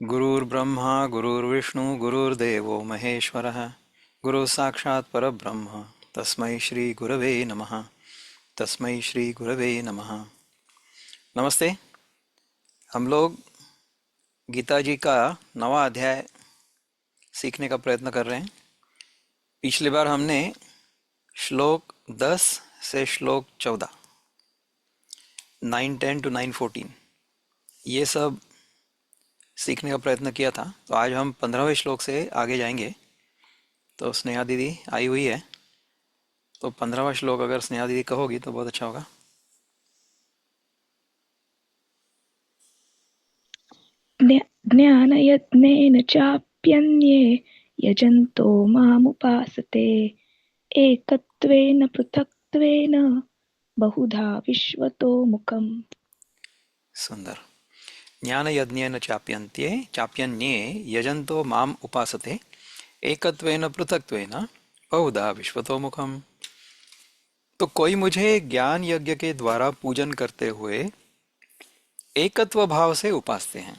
गुरुर्ब्रह्मा गुरुर्विष्णु गुरुर्देवो महेश्वरः गुरु साक्षात् परब्रह्म तस्मै श्री गुरवे नमः। तस्मै श्री गुरवे नमः। नमस्ते। हम लोग गीता जी का 9वां अध्याय सीखने का प्रयत्न कर रहे हैं। पिछली बार हमने श्लोक 10 से श्लोक 14, 9:10 to 9:14 ये सब सीखने का प्रयत्न किया था। तो आज हम 15वें श्लोक से आगे जाएंगे। तो स्नेहा दीदी आई हुई है, तो 15वां श्लोक अगर स्नेहा दीदी कहोगी तो बहुत अच्छा होगा। ज्ञानयज्ञेन चाप्यन्ये यजन्तो मामुपासते एकत्वेन पृथक्त्वेन बहुधा विश्वतो मुखम्। सुंदर। ज्ञान यज्ञेन चाप्यन्ये यजन्तो माम उपासते एकत्वेन पृथक्त्वेन बहुधा विश्वतो मुखम। तो कोई मुझे ज्ञान यज्ञ के द्वारा पूजन करते हुए एकत्व भाव से उपासते हैं।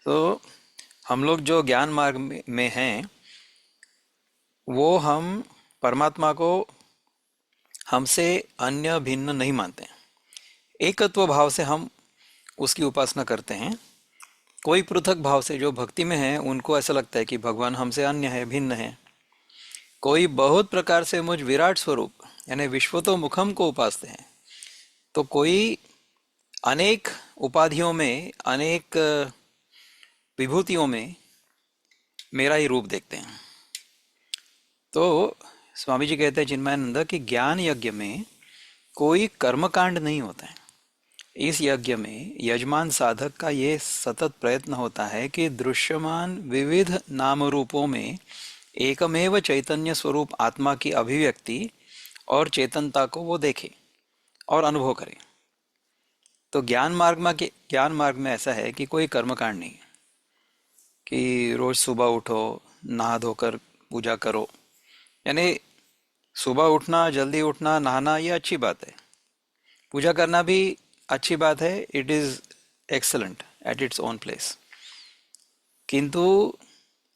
तो हम लोग जो ज्ञान मार्ग में हैं, वो हम परमात्मा को हमसे अन्य भिन्न नहीं मानते हैं। एकत्व भाव से हम उसकी उपासना करते हैं। कोई पृथक भाव से जो भक्ति में है, उनको ऐसा लगता है कि भगवान हमसे अन्य है, भिन्न है। कोई बहुत प्रकार से मुझ विराट स्वरूप यानी विश्वतो मुखम को उपासते हैं। तो कोई अनेक उपाधियों में, अनेक विभूतियों में मेरा ही रूप देखते हैं। तो स्वामी जी कहते हैं चिन्मयानंद कि ज्ञान यज्ञ में कोई कर्मकांड नहीं होता है। इस यज्ञ में यजमान साधक का ये सतत प्रयत्न होता है कि दृश्यमान विविध नाम रूपों में एकमेव चैतन्य स्वरूप आत्मा की अभिव्यक्ति और चेतनता को वो देखे और अनुभव करे। तो ज्ञान मार्ग में ऐसा है कि कोई कर्मकांड नहीं है कि रोज सुबह उठो, नहा धोकर पूजा करो। यानी सुबह उठना, जल्दी उठना, नहाना, ये अच्छी बात है। पूजा करना भी अच्छी बात है। It is excellent at its own place. किंतु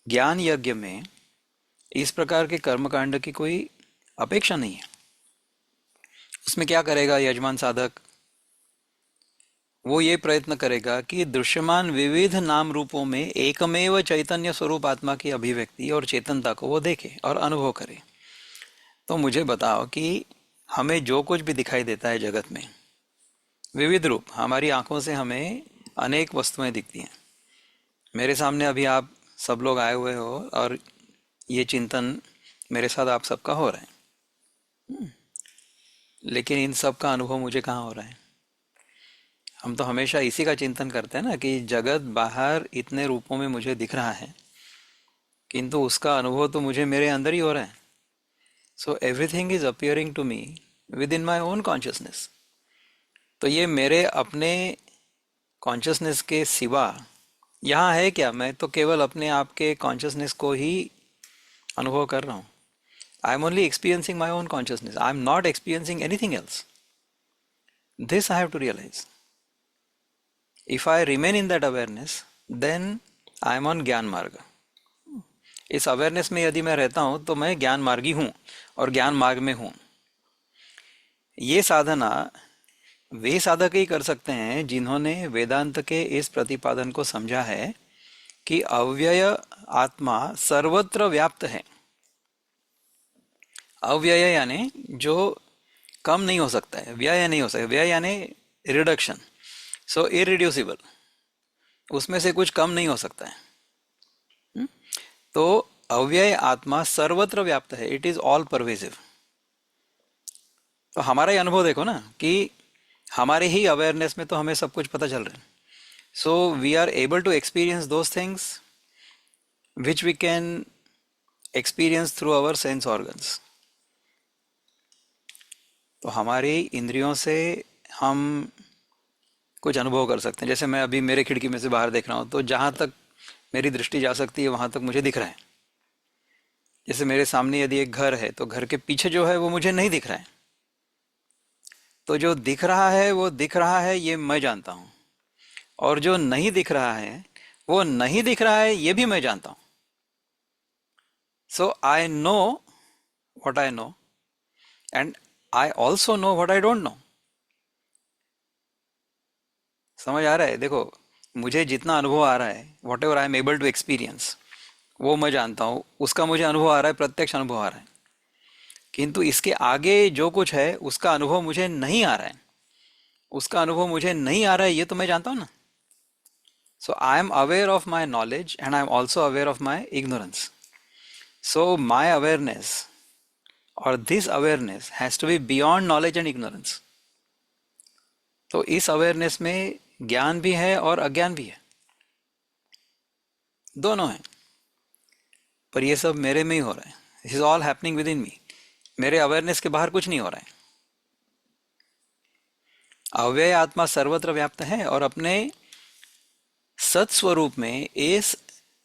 ज्ञान यज्ञ में इस प्रकार के कर्मकांड की कोई अपेक्षा नहीं है। उसमें क्या करेगा यजमान साधक? वो ये प्रयत्न करेगा कि दृश्यमान विविध नाम रूपों में एकमेव चैतन्य स्वरूप आत्मा की अभिव्यक्ति और चेतनता को वो देखे और अनुभव करे। तो मुझे बताओ कि हमें जो कुछ भी दिखाई देता है जगत में, विविध रूप, हमारी आंखों से हमें अनेक वस्तुएं दिखती हैं। मेरे सामने अभी आप सब लोग आए हुए हो और ये चिंतन मेरे साथ आप सबका हो रहा है। लेकिन इन सब का अनुभव मुझे कहाँ हो रहा है? हम तो हमेशा इसी का चिंतन करते हैं ना कि जगत बाहर इतने रूपों में मुझे दिख रहा है, किंतु उसका अनुभव तो मुझे मेरे अंदर ही हो रहा है। So everything is appearing to me within my own consciousness. तो ये मेरे अपने कॉन्शियसनेस के सिवा यहाँ है क्या? मैं तो केवल अपने आप के कॉन्शियसनेस को ही अनुभव कर रहा हूँ। I am only experiencing my own consciousness. I am not experiencing anything else. This I have to realise. If I remain in that awareness, then I am on gyan marg. इस अवेयरनेस में यदि मैं रहता हूं तो मैं ज्ञान मार्गी हूं और ज्ञान मार्ग में हूं। ये साधना वे साधक ही कर सकते हैं जिन्होंने वेदांत के इस प्रतिपादन को समझा है कि अव्यय आत्मा सर्वत्र व्याप्त है। अव्यय यानी जो कम नहीं हो सकता है, व्यय नहीं हो सकता। व्यय यानी रिडक्शन। सो इरिड्यूसिबल, उसमें से कुछ कम नहीं हो सकता है। तो अव्यय आत्मा सर्वत्र व्याप्त है। It is all pervasive. तो हमारा ही अनुभव देखो ना कि हमारे ही अवेयरनेस में तो हमें सब कुछ पता चल रहा है। So we are able to experience those things which we can experience through our sense organs. तो हमारी इंद्रियों से हम कुछ अनुभव कर सकते हैं। जैसे मैं अभी मेरे खिड़की में से बाहर देख रहा हूँ, तो जहाँ तक मेरी दृष्टि जा सकती है वहां तक मुझे दिख रहा है। जैसे मेरे सामने यदि एक घर है, तो घर के पीछे जो है वो मुझे नहीं दिख रहा है। तो जो दिख रहा है वो दिख रहा है, ये मैं जानता हूँ। और जो नहीं दिख रहा है वो नहीं दिख रहा है ये भी मैं जानता हूं. So I know what I know and I also know what I don't know. समझ आ रहा है? देखो, मुझे जितना अनुभव आ रहा है, whatever I am able to experience, वो मैं जानता हूँ. उसका मुझे अनुभव आ रहा है, प्रत्यक्ष अनुभव आ रहा है. किंतु इसके आगे जो कुछ है उसका अनुभव मुझे नहीं आ रहा है. उसका अनुभव मुझे नहीं आ रहा है, ये तो मैं जानता हूँ ना. So I am aware of my knowledge and I am also aware of my ignorance. So my awareness और this awareness has to be beyond knowledge and ignorance. तो इस अवेयरनेस में ज्ञान भी है और अज्ञान भी है, दोनों है. पर ये सब मेरे में ही हो रहा है. This is all happening within me. मेरे अवेयरनेस के बाहर कुछ नहीं हो रहा है. अव्यय आत्मा सर्वत्र व्याप्त है और अपने सत्स्वरूप में इस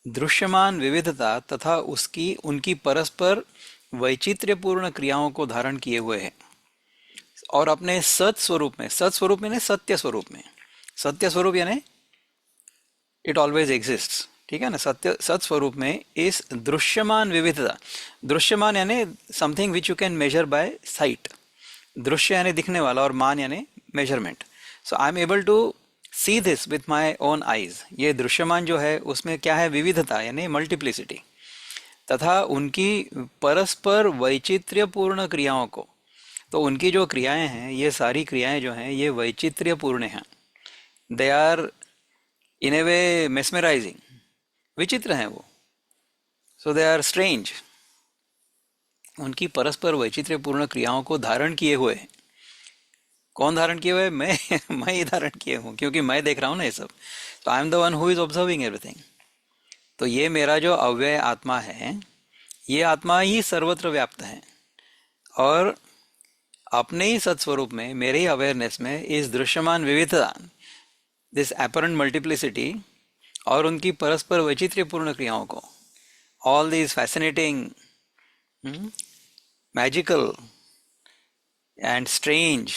दृश्यमान विविधता तथा उसकी उनकी परस्पर वैचित्र्यपूर्ण क्रियाओं को धारण किए हुए है. और अपने सत्स्वरूप में सत्य स्वरूप में, सत्य स्वरूप यानी इट ऑलवेज एग्जिस्ट. ठीक है ना? सत्य सत स्वरूप में इस दृश्यमान विविधता, दृश्यमान यानी something which you can measure by sight. दृश्य यानी दिखने वाला और मान यानी measurement. So I am able to see this with my own eyes. ये दृश्यमान जो है उसमें क्या है? विविधता यानी मल्टीप्लिसिटी तथा उनकी परस्पर वैचित्र्यपूर्ण क्रियाओं को. तो उनकी जो क्रियाएं हैं, ये सारी क्रियाएं जो हैं ये वैचित्र्यपूर्ण हैं. They are in A way mesmerising, विचित्र हैं वो. सो दे आर स्ट्रेंज. उनकी परस्पर वैचित्र्यपूर्ण क्रियाओं को धारण किए हुए हैं. कौन धारण किए हुए? मैं मैं ही धारण किए हूँ, क्योंकि मैं देख रहा हूँ ना ये सब. तो आई am the one who is observing everything. तो ये मेरा जो अव्यय आत्मा है, ये आत्मा ही सर्वत्र व्याप्त है. और अपने ही सत्स्वरूप में, मेरे ही अवेयरनेस में इस दृश्यमान विविधता, दिस एपरेंट मल्टीप्लिसिटी और उनकी परस्पर वैचित्र्यपूर्ण क्रियाओं को, all these fascinating, magical and strange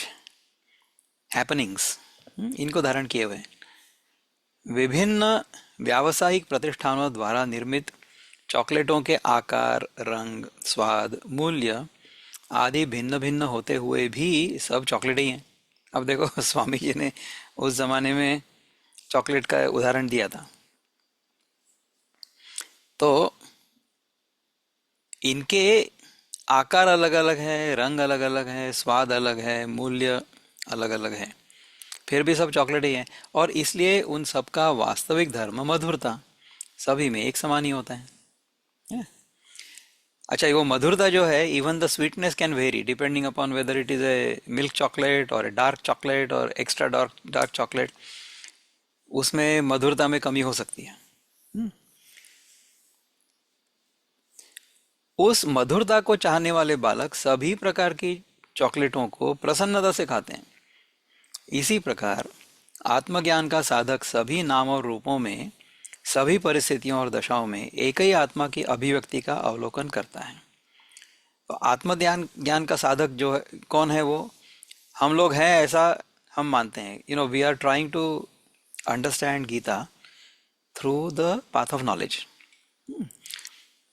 happenings, इनको धारण किए हुए विभिन्न व्यावसायिक प्रतिष्ठानों द्वारा निर्मित चॉकलेटों के आकार, रंग, स्वाद, मूल्य आदि भिन्न भिन्न होते हुए भी सब चॉकलेट ही हैं. अब देखो, स्वामी जी ने उस जमाने में चॉकलेट का उदाहरण दिया था. तो इनके आकार अलग अलग है, रंग अलग अलग है, स्वाद अलग है, मूल्य अलग अलग है, फिर भी सब चॉकलेट ही है. और इसलिए उन सब का वास्तविक धर्म मधुरता सभी में एक समान ही होता है. अच्छा, वो मधुरता जो है, even the sweetness can very depending upon whether it is a milk chocolate और ए डार्क चॉकलेट और एक्स्ट्रा डार्क डार्क चॉकलेट. उसमें मधुरता में कमी हो सकती है. उस मधुरता को चाहने वाले बालक सभी प्रकार की चॉकलेटों को प्रसन्नता से खाते हैं. इसी प्रकार आत्मज्ञान का साधक सभी नाम और रूपों में, सभी परिस्थितियों और दशाओं में एक ही आत्मा की अभिव्यक्ति का अवलोकन करता है. तो आत्मज्ञान ज्ञान का साधक जो है, कौन है वो? हम लोग हैं ऐसा हम मानते हैं. We are trying to understand Gita through the path of knowledge.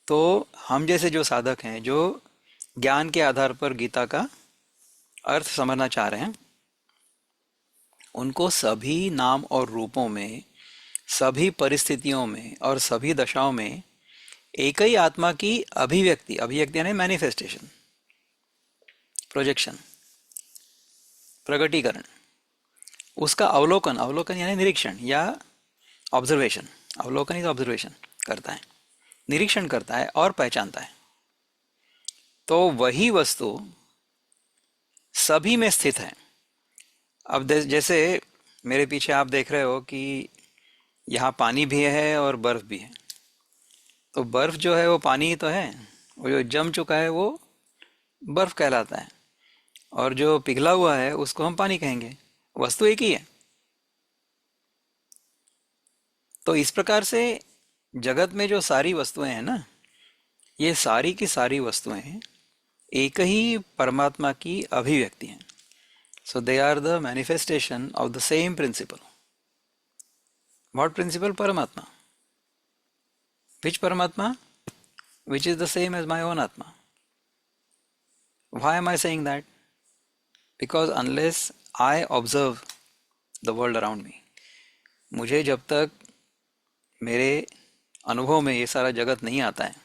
तो हम जैसे जो साधक हैं, जो ज्ञान के आधार पर गीता का अर्थ समझना चाह रहे हैं, उनको सभी नाम और रूपों में, सभी परिस्थितियों में और सभी दशाओं में एक ही आत्मा की अभिव्यक्ति, अभिव्यक्ति यानी मैनिफेस्टेशन, प्रोजेक्शन, प्रगटीकरण, उसका अवलोकन, अवलोकन यानी निरीक्षण या ऑब्जर्वेशन, अवलोकन इज ऑब्जर्वेशन, करता है, निरीक्षण करता है और पहचानता है. तो वही वस्तु सभी में स्थित है. अब जैसे मेरे पीछे आप देख रहे हो कि यहाँ पानी भी है और बर्फ भी है. तो बर्फ जो है वो पानी ही तो है, वो जो जम चुका है वो बर्फ कहलाता है, और जो पिघला हुआ है उसको हम पानी कहेंगे. वस्तु एक ही है. तो इस प्रकार से जगत में जो सारी वस्तुएं हैं ना, ये सारी की सारी वस्तुएं एक ही परमात्मा की अभिव्यक्ति हैं. So they are the manifestation of the same principle. What principle? Paramatma. Which Paramatma? Which is the same as my own Atma. Why am I saying that? Because unless I observe the world around me, मुझे जब तक मेरे अनुभव में ये सारा जगत नहीं आता है,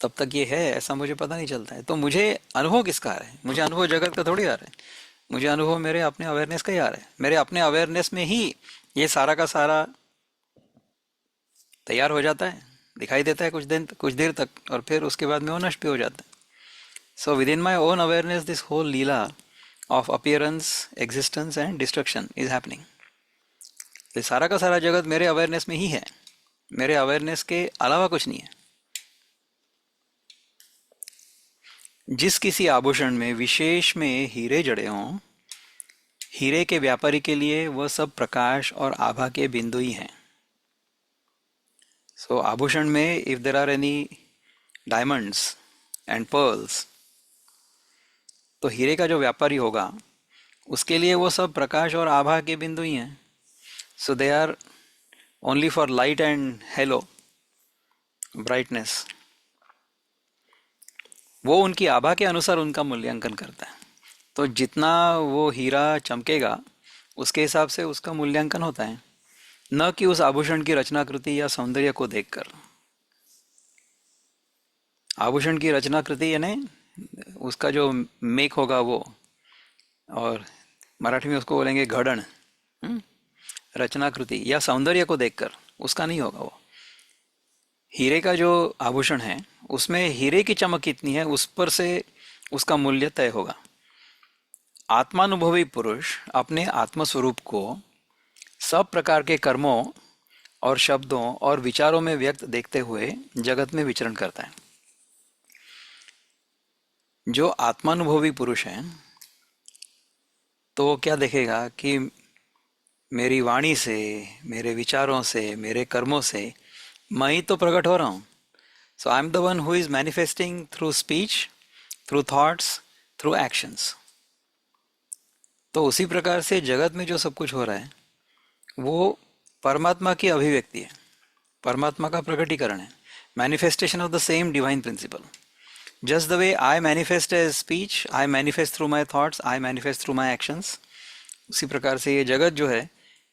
तब तक ये है ऐसा मुझे पता नहीं चलता है। तो मुझे अनुभव किसका आ रहा है? मुझे अनुभव जगत का थोड़ी आ रहा है, मुझे अनुभव मेरे अपने अवेयरनेस का ही आ रहा है। मेरे अपने अवेयरनेस में ही ये सारा का सारा तैयार हो जाता है, दिखाई देता है कुछ देर तक, और फिर उसके बाद में वो नष्ट भी हो जाता है। So within my own awareness this whole leela of appearance, existence and destruction is happening. ये सारा का सारा जगत मेरे अवेयरनेस में ही है, मेरे अवेयरनेस के अलावा कुछ नहीं है। जिस किसी आभूषण में विशेष में हीरे जड़े हों, हीरे के व्यापारी के लिए वह सब प्रकाश और आभा के बिंदु ही हैं। सो आभूषण में if there are any diamonds and pearls, तो हीरे का जो व्यापारी होगा उसके लिए वो सब प्रकाश और आभा के बिंदु ही हैं। So they are only for light and halo brightness. वो उनकी आभा के अनुसार उनका मूल्यांकन करता है। तो जितना वो हीरा चमकेगा उसके हिसाब से उसका मूल्यांकन होता है, न कि उस आभूषण की रचनाकृति या सौंदर्य को देखकर। आभूषण की रचनाकृति यानी उसका जो मेक होगा वो, और मराठी में उसको बोलेंगे घड़न, रचनाकृति या सौंदर्य को देखकर उसका नहीं होगा वो। हीरे का जो आभूषण है उसमें हीरे की चमक कितनी है उस पर से उसका मूल्य तय होगा। आत्मानुभवी पुरुष अपने आत्मस्वरूप को सब प्रकार के कर्मों और शब्दों और विचारों में व्यक्त देखते हुए जगत में विचरण करता है। जो आत्मानुभवी पुरुष है तो वो क्या देखेगा कि मेरी वाणी से, मेरे विचारों से, मेरे कर्मों से मैं ही तो प्रकट हो रहा हूँ। So I am the one who is manifesting through speech, through thoughts, through actions. तो उसी प्रकार से जगत में जो सब कुछ हो रहा है वो परमात्मा की अभिव्यक्ति है, परमात्मा का प्रकटीकरण है, manifestation of the same divine principle. Just the way I manifest as speech, I manifest through my thoughts, I manifest through my actions, उसी प्रकार से ये जगत जो है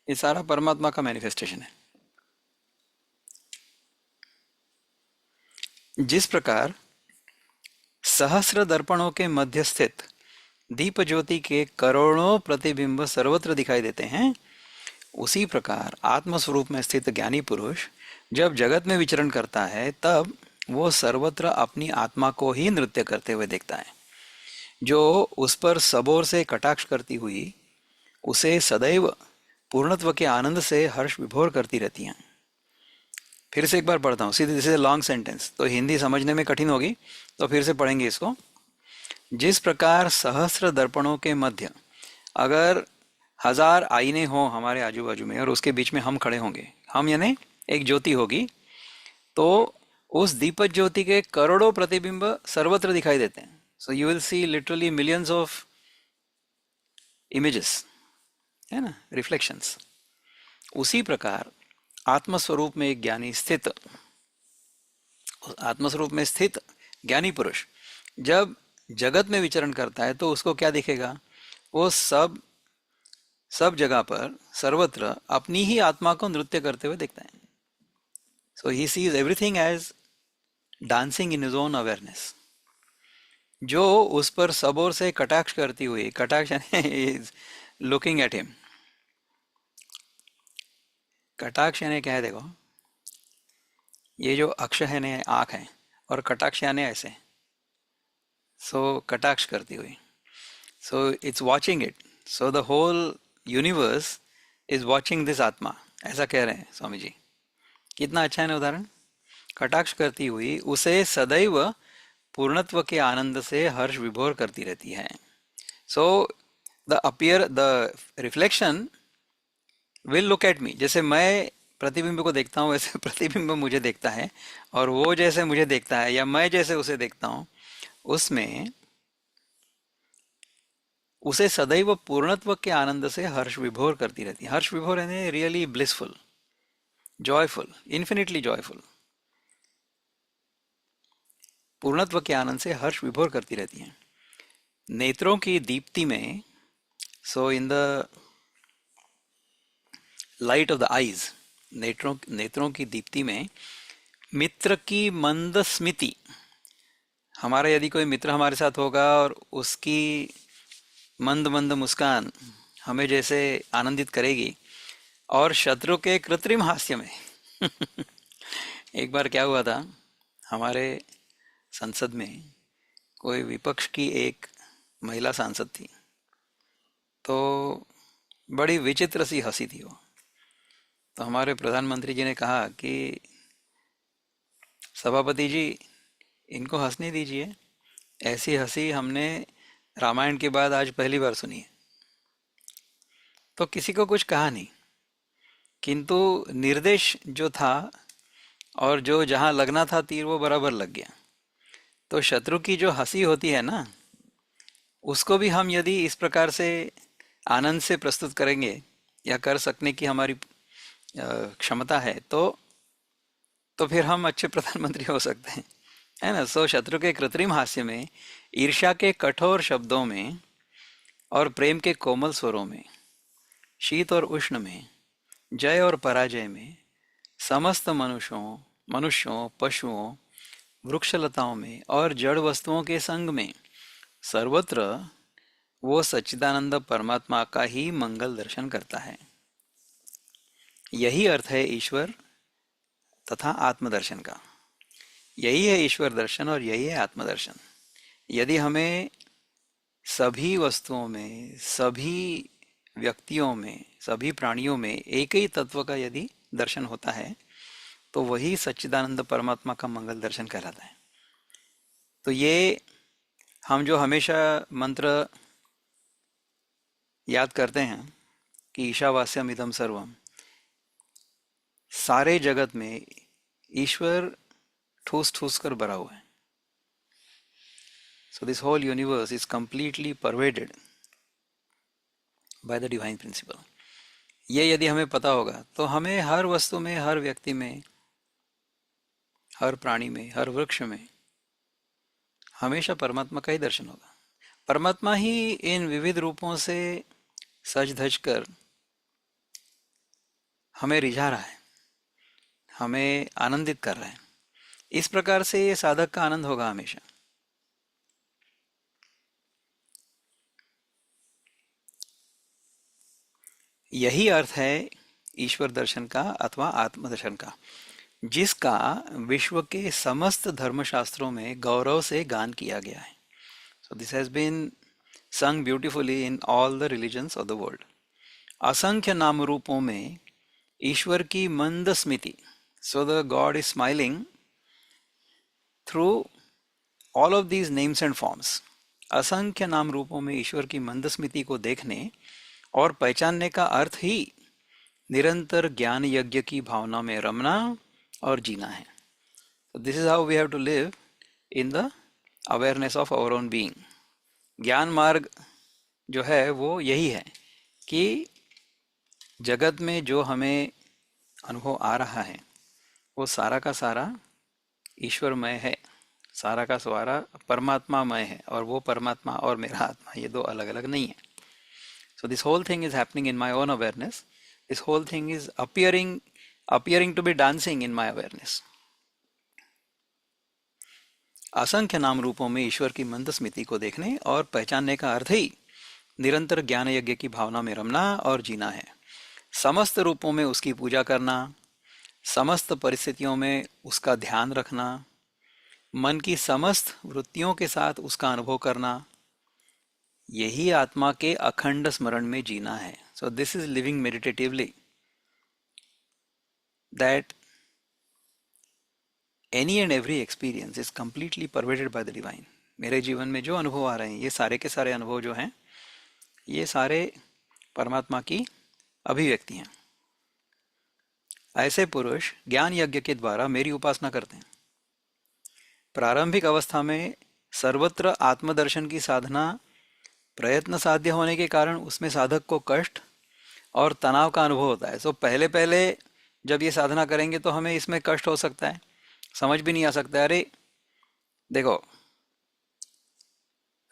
ये सारा परमात्मा का मैनिफेस्टेशन है। जिस प्रकार सहस्र दर्पणों के मध्य स्थित दीप ज्योति के करोड़ों प्रतिबिंब सर्वत्र दिखाई देते हैं, उसी प्रकार आत्मस्वरूप में स्थित ज्ञानी पुरुष जब जगत में विचरण करता है तब वो सर्वत्र अपनी आत्मा को ही नृत्य करते हुए देखता है, जो उस पर सबोर से कटाक्ष करती हुई उसे सदैव पूर्णत्व के आनंद से हर्ष विभोर करती रहती हैं। फिर से एक बार पढ़ता हूँ, सीधे दिस लॉन्ग सेंटेंस, तो हिंदी समझने में कठिन होगी, तो फिर से पढ़ेंगे इसको। जिस प्रकार सहस्र दर्पणों के मध्य अगर 1000 आईने हों हमारे आजू बाजू में और उसके बीच में हम खड़े होंगे, हम यानी एक ज्योति होगी, तो उस दीपक ज्योति के करोड़ों प्रतिबिंब सर्वत्र दिखाई देते हैं। So you will see literally millions of images, है ना, रिफ्लेक्शंस। उसी प्रकार आत्मस्वरूप में एक ज्ञानी स्थित, आत्मस्वरूप में स्थित ज्ञानी पुरुष जब जगत में विचरण करता है तो उसको क्या दिखेगा? वो सब जगह पर सर्वत्र अपनी ही आत्मा को नृत्य करते हुए दिखता है। So he sees everything as dancing in his own awareness. जो उस पर सब ओर से कटाक्ष करती हुई, कटाक्ष इज लुकिंग एट हिम। कटाक्ष यानी क्या है? देखो, ये जो अक्ष है ना आँख है, और कटाक्ष यानी ऐसे, सो कटाक्ष करती हुई, so it's watching it, so the whole universe is watching this atma, ऐसा कह रहे हैं स्वामी जी। कितना अच्छा है ना उदाहरण। कटाक्ष करती हुई उसे सदैव पूर्णत्व के आनंद से हर्ष विभोर करती रहती है। So the reflection will look at me. जैसे मैं प्रतिबिंब को देखता हूँ वैसे प्रतिबिंब मुझे देखता है, और वो जैसे मुझे देखता है या मैं जैसे उसे देखता हूँ, उसमें उसे सदैव पूर्णत्व के आनंद से हर्ष विभोर करती रहती है। हर्ष विभोर यानी really blissful, joyful, infinitely joyful, पूर्णत्व के आनंद से हर्ष विभोर करती रहती हैं। नेत्रों की दीप्ति में, so in the light of the eyes, नेत्रों नेत्रों की दीप्ति में मित्र की मंद स्मिति, हमारा यदि कोई मित्र हमारे साथ होगा और उसकी मंद मंद मुस्कान हमें जैसे आनंदित करेगी, और शत्रु के कृत्रिम हास्य में एक बार क्या हुआ था, हमारे संसद में कोई विपक्ष की एक महिला सांसद थी, तो बड़ी विचित्र सी हंसी थी वो। तो हमारे प्रधानमंत्री जी ने कहा कि सभापति जी, इनको हंसने दीजिए, ऐसी हंसी हमने रामायण के बाद आज पहली बार सुनी है। तो किसी को कुछ कहा नहीं, किंतु निर्देश जो था और जो जहां लगना था तीर, वो बराबर लग गया। तो शत्रु की जो हंसी होती है ना, उसको भी हम यदि इस प्रकार से आनंद से प्रस्तुत करेंगे या कर सकने की हमारी क्षमता है, तो फिर हम अच्छे प्रधानमंत्री हो सकते हैं, है ना। सो शत्रु के कृत्रिम हास्य में, ईर्ष्या के कठोर शब्दों में और प्रेम के कोमल स्वरों में, शीत और उष्ण में, जय और पराजय में, समस्त मनुष्यों, पशुओं, वृक्षलताओं में और जड़ वस्तुओं के संग में, सर्वत्र वो सच्चिदानंद परमात्मा का ही मंगल दर्शन करता है। यही अर्थ है ईश्वर तथा आत्मदर्शन का। यही है ईश्वर दर्शन और यही है आत्मदर्शन। यदि हमें सभी वस्तुओं में, सभी व्यक्तियों में, सभी प्राणियों में एक ही तत्व का यदि दर्शन होता है, तो वही सच्चिदानंद परमात्मा का मंगल दर्शन कहलाता है। तो ये हम जो हमेशा मंत्र याद करते हैं कि ईशावास्यम इदम सर्वम, सारे जगत में ईश्वर ठूस ठूस कर भरा हुआ है। So this whole universe is completely pervaded by the divine principle. ये यदि हमें पता होगा तो हमें हर वस्तु में, हर व्यक्ति में, हर प्राणी में, हर वृक्ष में हमेशा परमात्मा का ही दर्शन होगा। परमात्मा ही इन विविध रूपों से सज धज कर हमें रिझा रहा है, हमें आनंदित कर रहा है। इस प्रकार से ये साधक का आनंद होगा हमेशा। यही अर्थ है ईश्वर दर्शन का अथवा आत्मदर्शन का, जिसका विश्व के समस्त धर्मशास्त्रों में गौरव से गान किया गया है। So this has been sung beautifully in all the religions of the world. असंख्य नाम रूपों में ईश्वर की मंद Smiti, so the God is smiling through all of these names and forms. असंख्य नाम रूपों में ईश्वर की मंद स्मिति को देखने और पहचानने का अर्थ ही निरंतर ज्ञान यज्ञ की भावना में रमना और जीना है। This is how we have to live in the awareness of our own being. ज्ञान मार्ग जो है वो यही है कि जगत में जो हमें अनुभव आ रहा है वो सारा का सारा ईश्वरमय है, सारा का सारा परमात्मामय है, और वो परमात्मा और मेरा आत्मा ये दो अलग अलग नहीं है। So this whole thing is happening in my own awareness, this whole thing is appearing to be dancing in my awareness. असंख्य नाम रूपों में ईश्वर की मंद स्मृति को देखने और पहचानने का अर्थ ही निरंतर ज्ञान यज्ञ की भावना में रमना और जीना है। समस्त रूपों में उसकी पूजा करना, समस्त परिस्थितियों में उसका ध्यान रखना, मन की समस्त वृत्तियों के साथ उसका अनुभव करना, यही आत्मा के अखंड स्मरण में जीना है। So this is living meditatively, that any and every experience is completely pervaded by the divine. मेरे जीवन में जो अनुभव आ रहे हैं, ये सारे के सारे अनुभव जो हैं, ये सारे परमात्मा की अभिव्यक्ति हैं। ऐसे पुरुष ज्ञान यज्ञ के द्वारा मेरी उपासना करते हैं। प्रारंभिक अवस्था में सर्वत्र आत्मदर्शन की साधना प्रयत्न साध्य होने के कारण उसमें साधक को कष्ट और तनाव का अनुभव होता है। सो पहले पहले जब ये साधना करेंगे तो हमें इसमें कष्ट हो सकता है, समझ भी नहीं आ सकता है। अरे देखो,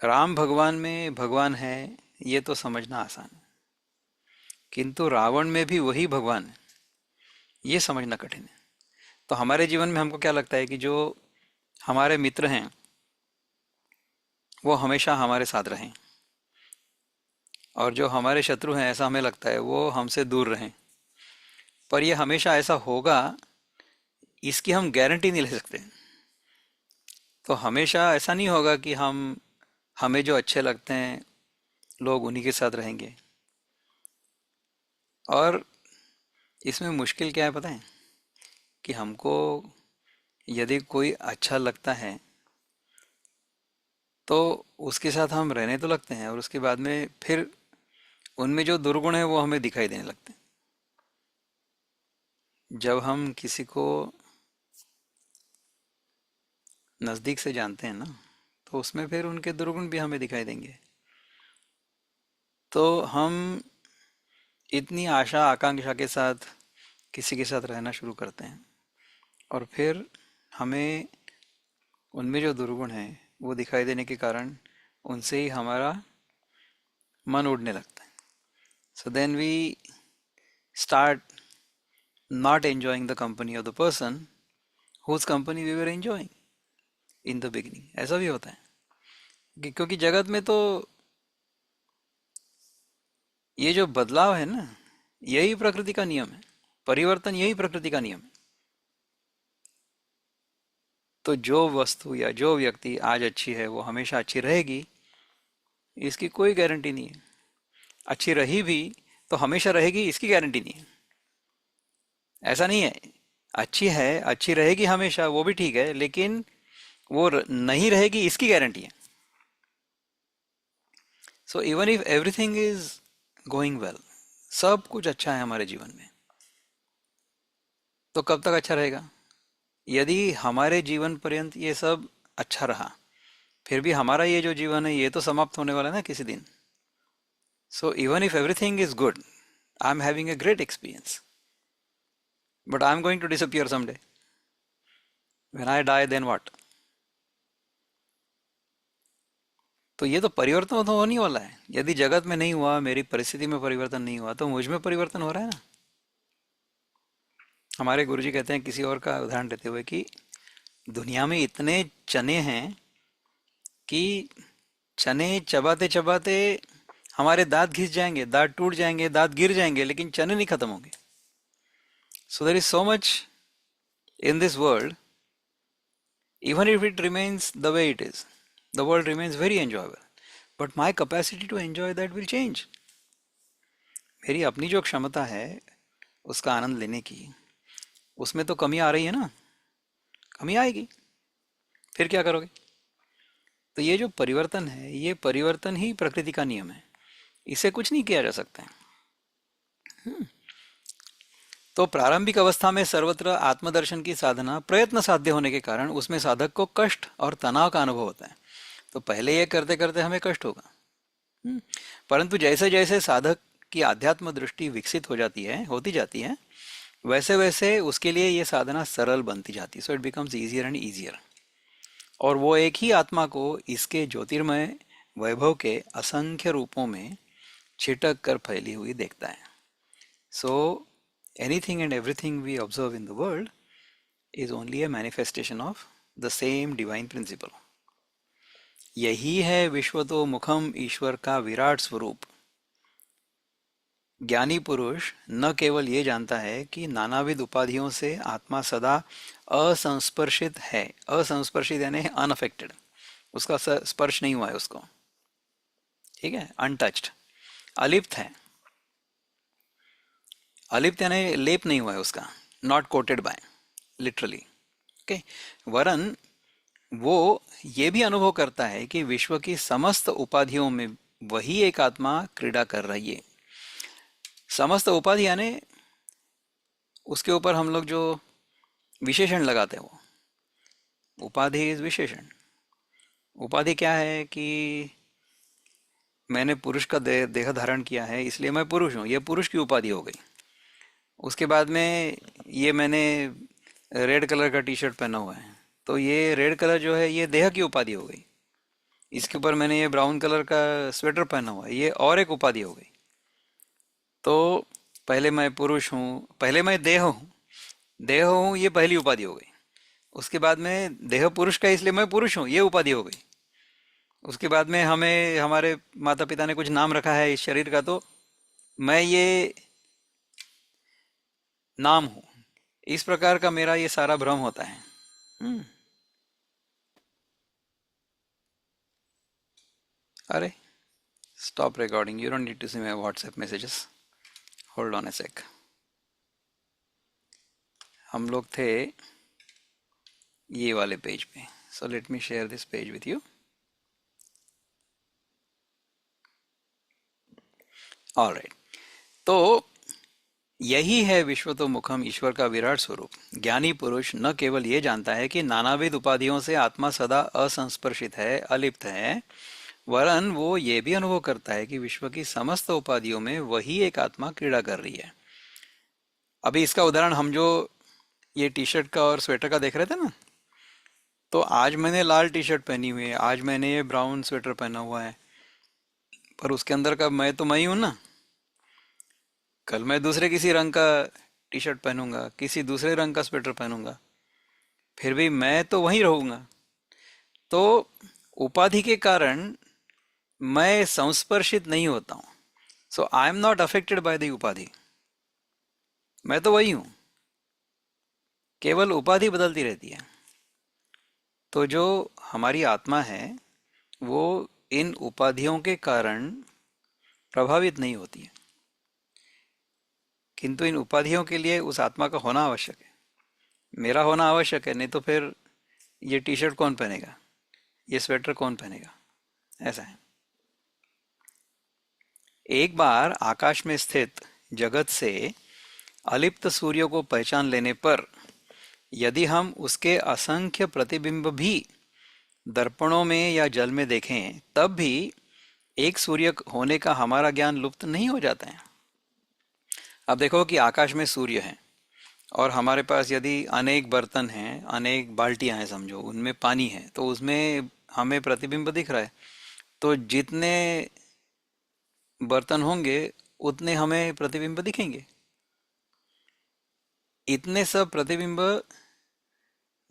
राम भगवान में भगवान है, ये तो समझना आसान है, किंतु रावण में भी वही भगवान है, ये समझना कठिन है। तो हमारे जीवन में हमको क्या लगता है कि जो हमारे मित्र हैं वो हमेशा हमारे साथ रहें, और जो हमारे शत्रु हैं ऐसा हमें लगता है वो हमसे दूर रहें। पर ये हमेशा ऐसा होगा इसकी हम गारंटी नहीं ले सकते। तो हमेशा ऐसा नहीं होगा कि हमें जो अच्छे लगते हैं लोग उन्हीं के साथ रहेंगे। और इसमें मुश्किल क्या है पता है, कि हमको यदि कोई अच्छा लगता है तो उसके साथ हम रहने तो लगते हैं, और उसके बाद में फिर उनमें जो दुर्गुण है वो हमें दिखाई देने लगते हैं। जब हम किसी को नज़दीक से जानते हैं ना, तो उसमें फिर उनके दुर्गुण भी हमें दिखाई देंगे। तो हम इतनी आशा आकांक्षा के साथ किसी के साथ रहना शुरू करते हैं, और फिर हमें उनमें जो दुर्गुण है वो दिखाई देने के कारण उनसे ही हमारा मन उड़ने लगता है। So then we start not enjoying the company of the person whose company we were enjoying in the beginning। ऐसा भी होता है क्योंकि जगत में तो ये जो बदलाव है ना, यही प्रकृति का नियम है, परिवर्तन यही प्रकृति का नियम है। तो जो वस्तु या जो व्यक्ति आज अच्छी है वो हमेशा अच्छी रहेगी, इसकी कोई गारंटी नहीं है। अच्छी रही भी तो हमेशा रहेगी, इसकी गारंटी नहीं है। ऐसा नहीं है, अच्छी है अच्छी रहेगी हमेशा, वो भी ठीक है, लेकिन वो नहीं रहेगी इसकी गारंटी है। सो even if everything is going well, सब कुछ अच्छा है हमारे जीवन में, तो कब तक अच्छा रहेगा? यदि हमारे जीवन पर्यंत ये सब अच्छा रहा, फिर भी हमारा ये जो जीवन है ये तो समाप्त होने वाला है ना किसी दिन। So even if everything is good, I am having a great experience, but I am going to disappear someday. When I die then what? तो ये तो परिवर्तन तो होने वाला है। यदि जगत में नहीं हुआ, मेरी परिस्थिति में परिवर्तन नहीं हुआ, तो मुझ में परिवर्तन हो रहा है ना। हमारे गुरुजी कहते हैं, किसी और का उदाहरण देते हुए, कि दुनिया में इतने चने हैं कि चने चबाते चबाते हमारे दांत घिस जाएंगे, दांत टूट जाएंगे, दांत गिर जाएंगे, लेकिन चने नहीं खत्म होंगे। So there is so much in this world, even if it remains the way it is, the world remains very enjoyable, but my capacity to enjoy that will change। मेरी अपनी जो क्षमता है उसका आनंद लेने की, उसमें तो कमी आ रही है ना, कमी आएगी, फिर क्या करोगे? तो ये जो परिवर्तन है, ये परिवर्तन ही प्रकृति का नियम है, इसे कुछ नहीं किया जा सकता है। तो प्रारंभिक अवस्था में सर्वत्र आत्मदर्शन की साधना प्रयत्न साध्य होने के कारण उसमें साधक को कष्ट और तनाव का अनुभव होता है। तो पहले ये करते करते हमें कष्ट होगा, परंतु जैसे जैसे साधक की आध्यात्म दृष्टि विकसित होती जाती है, वैसे वैसे उसके लिए ये साधना सरल बनती जाती है। So it becomes easier and easier, और वो एक ही आत्मा को इसके ज्योतिर्मय वैभव के असंख्य रूपों में छिटक कर फैली हुई देखता है। सो anything and everything we observe in the world is only a manifestation of the same divine principle। यही है विश्वतो मुखम ईश्वर का विराट स्वरूप। ज्ञानी पुरुष न केवल ये जानता है कि नानाविध उपाधियों से आत्मा सदा असंस्पर्शित है, असंस्पर्शित यानी अनअफेक्टेड, उसका स्पर्श नहीं हुआ है उसको, ठीक है, अनटच्ड, अलिप्त है। अलिप्त यानी लेप नहीं हुआ है उसका, not quoted by literally, okay. वरन वो ये भी अनुभव करता है कि विश्व की समस्त उपाधियों में वही एक आत्मा क्रीड़ा कर रही है। समस्त उपाधि यानी उसके ऊपर हम लोग जो विशेषण लगाते हैं, वो उपाधि इज विशेषण। उपाधि क्या है कि मैंने पुरुष का देह धारण किया है इसलिए मैं पुरुष हूँ, ये पुरुष की उपाधि हो गई। उसके बाद में ये मैंने रेड कलर का टी शर्ट पहना हुआ है, तो ये रेड कलर जो है ये देह की उपाधि हो गई। इसके ऊपर मैंने ये ब्राउन कलर का स्वेटर पहना हुआ है, ये और एक उपाधि हो गई। तो पहले मैं पुरुष हूँ, पहले मैं देह हूँ, ये पहली उपाधि हो गई। उसके बाद में देह पुरुष का, इसलिए मैं पुरुष हूँ, ये उपाधि हो गई। उसके बाद में हमें हमारे माता पिता ने कुछ नाम रखा है इस शरीर का, तो मैं ये नाम हूँ। इस प्रकार का मेरा ये सारा भ्रम होता है। हम्म। अरे, stop recording, you don't need to see my WhatsApp messages. Hold on a sec. हम लोग थे ये वाले पेज पे, so let me share this page with you. Alright. तो यही है विश्वतोमुखम, ईश्वर का विराट स्वरूप। ज्ञानी पुरुष न केवल ये जानता है कि नानाविध उपाधियों से आत्मा सदा असंस्पर्शित है, अलिप्त है, वरन वो ये भी अनुभव करता है कि विश्व की समस्त उपाधियों में वही एक आत्मा क्रीड़ा कर रही है। अभी इसका उदाहरण हम जो ये टी शर्ट का और स्वेटर का देख रहे थे ना, तो आज मैंने लाल टी शर्ट पहनी हुई है, आज मैंने ये ब्राउन स्वेटर पहना हुआ है, पर उसके अंदर का मैं तो मैं ही हूं ना। कल मैं दूसरे किसी रंग का टी शर्ट पहनूंगा, किसी दूसरे रंग का स्वेटर पहनूंगा, फिर भी मैं तो वहीं रहूंगा। तो उपाधि के कारण मैं संस्पर्शित नहीं होता हूं। So I am not affected by the upadhi. मैं तो वही हूं, केवल उपाधि बदलती रहती है। तो जो हमारी आत्मा है वो इन उपाधियों के कारण प्रभावित नहीं होती है, किंतु इन उपाधियों के लिए उस आत्मा का होना आवश्यक है। मेरा होना आवश्यक है, नहीं तो फिर ये टी शर्ट कौन पहनेगा, ये स्वेटर कौन पहनेगा। ऐसा है। एक बार आकाश में स्थित जगत से अलिप्त सूर्य को पहचान लेने पर यदि हम उसके असंख्य प्रतिबिंब भी दर्पणों में या जल में देखें, तब भी एक सूर्य होने का हमारा ज्ञान लुप्त नहीं हो जाता है। अब देखो कि आकाश में सूर्य है, और हमारे पास यदि अनेक बर्तन हैं, अनेक बाल्टियां हैं समझो, उनमें पानी है, तो उसमें हमें प्रतिबिंब दिख रहा है। तो जितने बर्तन होंगे उतने हमें प्रतिबिंब दिखेंगे। इतने सब प्रतिबिंब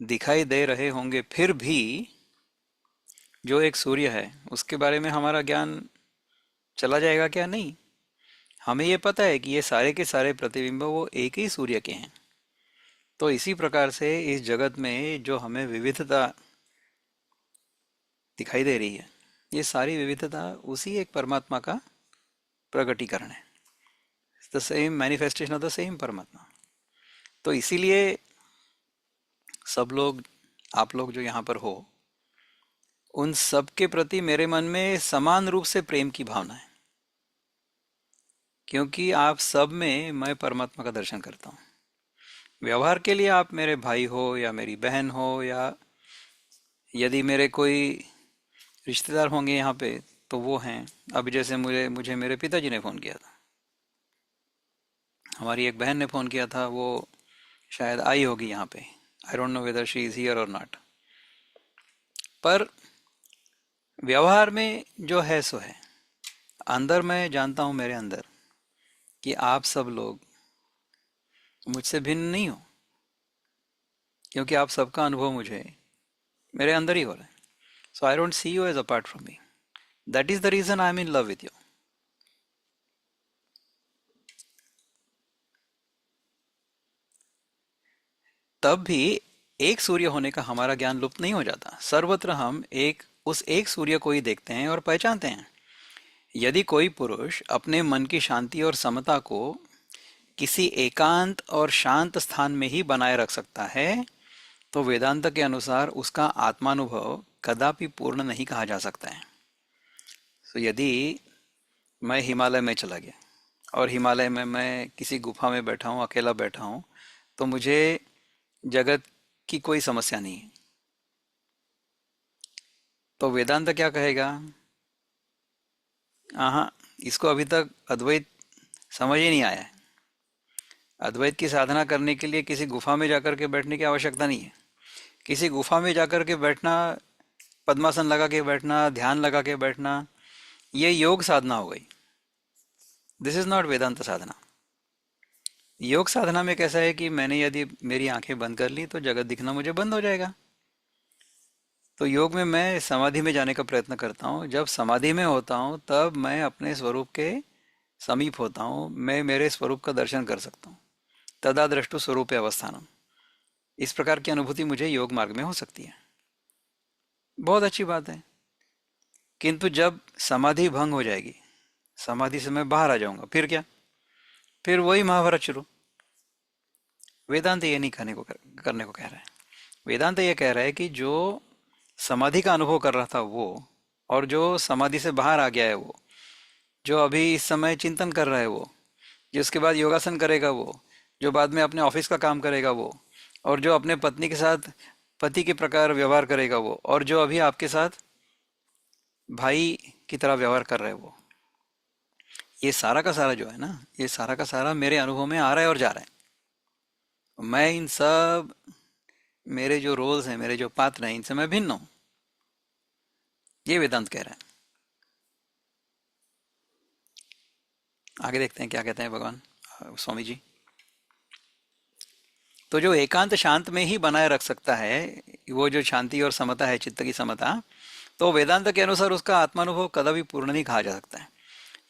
दिखाई दे रहे होंगे, फिर भी जो एक सूर्य है उसके बारे में हमारा ज्ञान चला जाएगा क्या? नहीं। हमें ये पता है कि ये सारे के सारे प्रतिबिंब वो एक ही सूर्य के हैं। तो इसी प्रकार से इस जगत में जो हमें विविधता दिखाई दे रही है, ये सारी विविधता उसी एक परमात्मा का प्रकटीकरण है। The same manifestation of the same परमात्मा। तो इसीलिए सब लोग, आप लोग जो यहाँ पर हो, उन सब के प्रति मेरे मन में समान रूप से प्रेम की भावना है, क्योंकि आप सब में मैं परमात्मा का दर्शन करता हूँ। व्यवहार के लिए आप मेरे भाई हो या मेरी बहन हो, या यदि मेरे कोई रिश्तेदार होंगे यहाँ पे तो वो हैं। अभी जैसे मुझे मुझे मेरे पिताजी ने फ़ोन किया था, हमारी एक बहन ने फ़ोन किया था, वो शायद आई होगी यहाँ पे। आई don't know whether she is here और नॉट। पर व्यवहार में जो है सो है। अंदर मैं जानता हूँ मेरे अंदर कि आप सब लोग मुझसे भिन्न नहीं हो, क्योंकि आप सबका अनुभव मुझे मेरे अंदर ही हो रहा है। So I don't see you as apart from me. That is the reason I am in love with you. तब भी एक सूर्य होने का हमारा ज्ञान लुप्त नहीं हो जाता। सर्वत्र हम उस एक सूर्य को ही देखते हैं और पहचानते हैं। यदि कोई पुरुष अपने मन की शांति और समता को किसी एकांत और शांत स्थान में ही बनाए रख सकता है, तो वेदांत के अनुसार उसका आत्मानुभव कदापि पूर्ण नहीं कहा जा सकता है। तो यदि मैं हिमालय में चला गया और हिमालय में मैं किसी गुफा में बैठा हूँ, अकेला बैठा हूँ, तो मुझे जगत की कोई समस्या नहीं है। तो वेदांत क्या कहेगा? हाँ, इसको अभी तक अद्वैत समझ ही नहीं आया है। अद्वैत की साधना करने के लिए किसी गुफा में जाकर के बैठने की आवश्यकता नहीं है। किसी गुफा में जाकर के बैठना, पद्मासन लगा के बैठना, ध्यान लगा के बैठना, ये योग साधना हो गई। दिस इज नॉट वेदांत साधना। योग साधना में कैसा है कि मैंने यदि मेरी आंखें बंद कर ली तो जगत दिखना मुझे बंद हो जाएगा। तो योग में मैं समाधि में जाने का प्रयत्न करता हूँ। जब समाधि में होता हूँ तब मैं अपने स्वरूप के समीप होता हूँ, मैं मेरे स्वरूप का दर्शन कर सकता हूँ। तदा दृष्टु स्वरूप अवस्थानम, इस प्रकार की अनुभूति मुझे योग मार्ग में हो सकती है। बहुत अच्छी बात है। किंतु जब समाधि भंग हो जाएगी, समाधि से मैं बाहर आ जाऊंगा, फिर क्या? फिर वही महाभारत शुरू। वेदांत ये नहीं करने को कह रहा है। वेदांत ये कह रहा है कि जो समाधि का अनुभव कर रहा था वो, और जो समाधि से बाहर आ गया है वो, जो अभी इस समय चिंतन कर रहा है वो, जो उसके बाद योगासन करेगा वो, जो बाद में अपने ऑफिस का काम करेगा वो, और जो अपने पत्नी के साथ पति के प्रकार व्यवहार करेगा वो, और जो अभी आपके साथ भाई की तरह व्यवहार कर रहा है वो, ये सारा का सारा जो है ना, ये सारा का सारा मेरे अनुभव में आ रहा है और जा रहा है। मैं इन सब, मेरे जो रोल्स हैं, मेरे जो पात्र हैं, इनसे मैं भिन्न हूं। ये वेदांत कह रहा है। आगे देखते हैं क्या कहते हैं भगवान स्वामी जी। तो जो एकांत शांत में ही बनाए रख सकता है, वो जो शांति और समता है, चित्त की समता, तो वेदांत के अनुसार उसका आत्मानुभव कदापि पूर्ण नहीं कहा जा सकता है।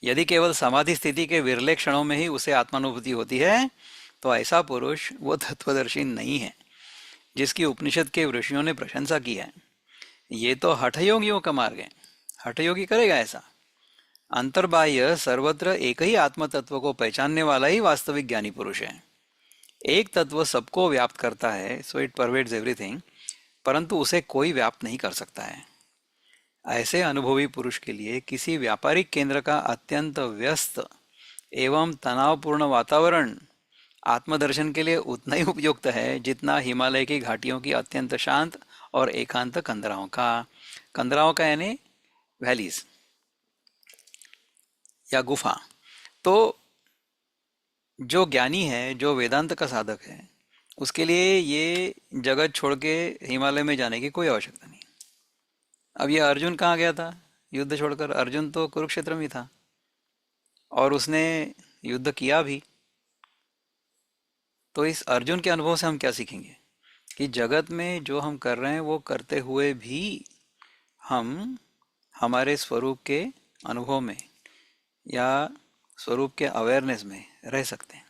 यदि केवल समाधि स्थिति के विरले क्षणों में ही उसे आत्मानुभूति होती है तो ऐसा पुरुष वो तत्वदर्शी नहीं है जिसकी उपनिषद के ऋषियों ने प्रशंसा की है। ये तो हठयोगियों का मार्ग है। हठयोगी करेगा ऐसा। अंतर्बाह्य सर्वत्र एक ही आत्म तत्व को पहचानने वाला ही वास्तविक ज्ञानी पुरुष है। एक तत्व सबको व्याप्त करता है, सो इट परवेड्स एवरीथिंग, परंतु उसे कोई व्याप्त नहीं कर सकता है। ऐसे अनुभवी पुरुष के लिए किसी व्यापारिक केंद्र का अत्यंत व्यस्त एवं तनावपूर्ण वातावरण आत्मदर्शन के लिए उतना ही उपयुक्त है जितना हिमालय की घाटियों की अत्यंत शांत और एकांत कंदराओं का यानी वैलीज या गुफा। तो जो ज्ञानी है, जो वेदांत का साधक है, उसके लिए ये जगत छोड़ के हिमालय में जाने की कोई आवश्यकता नहीं। अब ये अर्जुन कहाँ गया था युद्ध छोड़कर? अर्जुन तो कुरुक्षेत्र में था और उसने युद्ध किया भी। तो इस अर्जुन के अनुभव से हम क्या सीखेंगे कि जगत में जो हम कर रहे हैं वो करते हुए भी हम हमारे स्वरूप के अनुभव में या स्वरूप के अवेयरनेस में रह सकते हैं।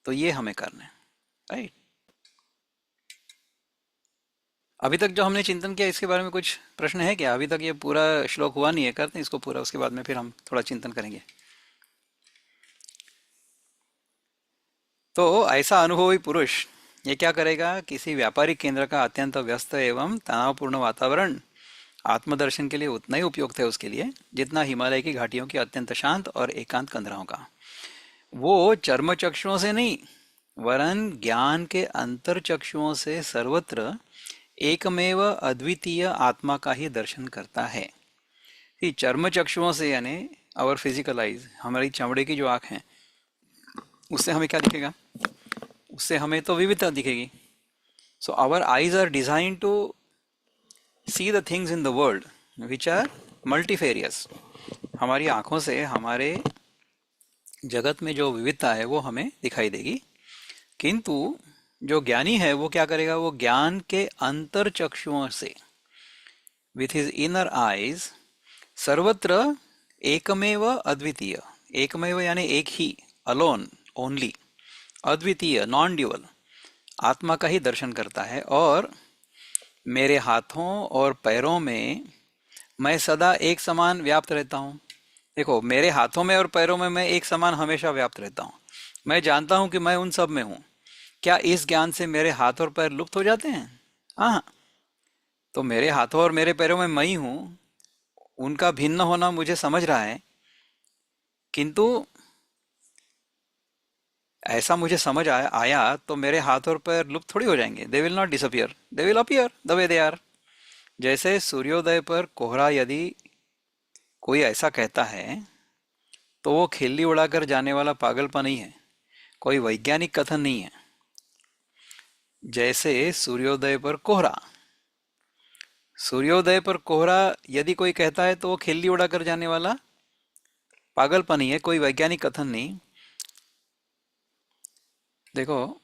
तो ये हमें करना है, राइट। अभी तक जो हमने चिंतन किया इसके बारे में कुछ प्रश्न है क्या? अभी तक ये पूरा श्लोक हुआ नहीं है, करते हैं इसको पूरा, उसके बाद में फिर हम थोड़ा चिंतन करेंगे। तो ऐसा अनुभवी पुरुष ये क्या करेगा? किसी व्यापारिक केंद्र का अत्यंत व्यस्त एवं तनावपूर्ण वातावरण आत्मदर्शन के लिए उतना ही उपयुक्त है उसके लिए जितना हिमालय की घाटियों की अत्यंत शांत और एकांत कंदराओं का। वो चर्म चक्षुओं से नहीं वरन ज्ञान के अंतर चक्षुओं से सर्वत्र एकमेव अद्वितीय आत्मा का ही दर्शन करता है। कि चर्म चक्षुओं से यानी आवर फिजिकल आइज, हमारी चमड़े की जो आंख है, उससे हमें क्या दिखेगा? उससे हमें तो विविधता दिखेगी। So our eyes are design to see the things in the world which are multifarious. हमारी आंखों से हमारे जगत में जो विविधता है वो हमें दिखाई देगी। किंतु जो ज्ञानी है वो क्या करेगा? वो ज्ञान के अंतर चक्षुओं से, विथ हिज इनर आईज, सर्वत्र एकमेव अद्वितीय, एकमेव यानी एक ही, अलोन, ओनली, अद्वितीय, नॉन ड्यूअल आत्मा का ही दर्शन करता है। और मेरे हाथों और पैरों में मैं सदा एक समान व्याप्त रहता हूँ। देखो, मेरे हाथों में और पैरों में मैं एक समान हमेशा व्याप्त रहता हूँ। मैं जानता हूँ कि मैं उन सब में हूँ। क्या इस ज्ञान से मेरे हाथ और पैर लुप्त हो जाते हैं? हाँ। तो मेरे हाथों और मेरे पैरों में मैं ही हूँ, उनका भिन्न होना मुझे समझ रहा है, किंतु ऐसा मुझे समझ आया तो मेरे हाथ और पैर लुप्त थोड़ी हो जाएंगे। They will not disappear, they will appear the way they are. जैसे सूर्योदय पर कोहरा यदि कोई ऐसा कहता है तो वो खिल्ली उड़ाकर जाने वाला पागलपन नहीं है। कोई वैज्ञानिक कथन नहीं है। जैसे सूर्योदय पर कोहरा, सूर्योदय पर कोहरा यदि कोई कहता है तो वो खिल्ली उड़ाकर जाने वाला पागलपन ही है, कोई वैज्ञानिक कथन नहीं। देखो,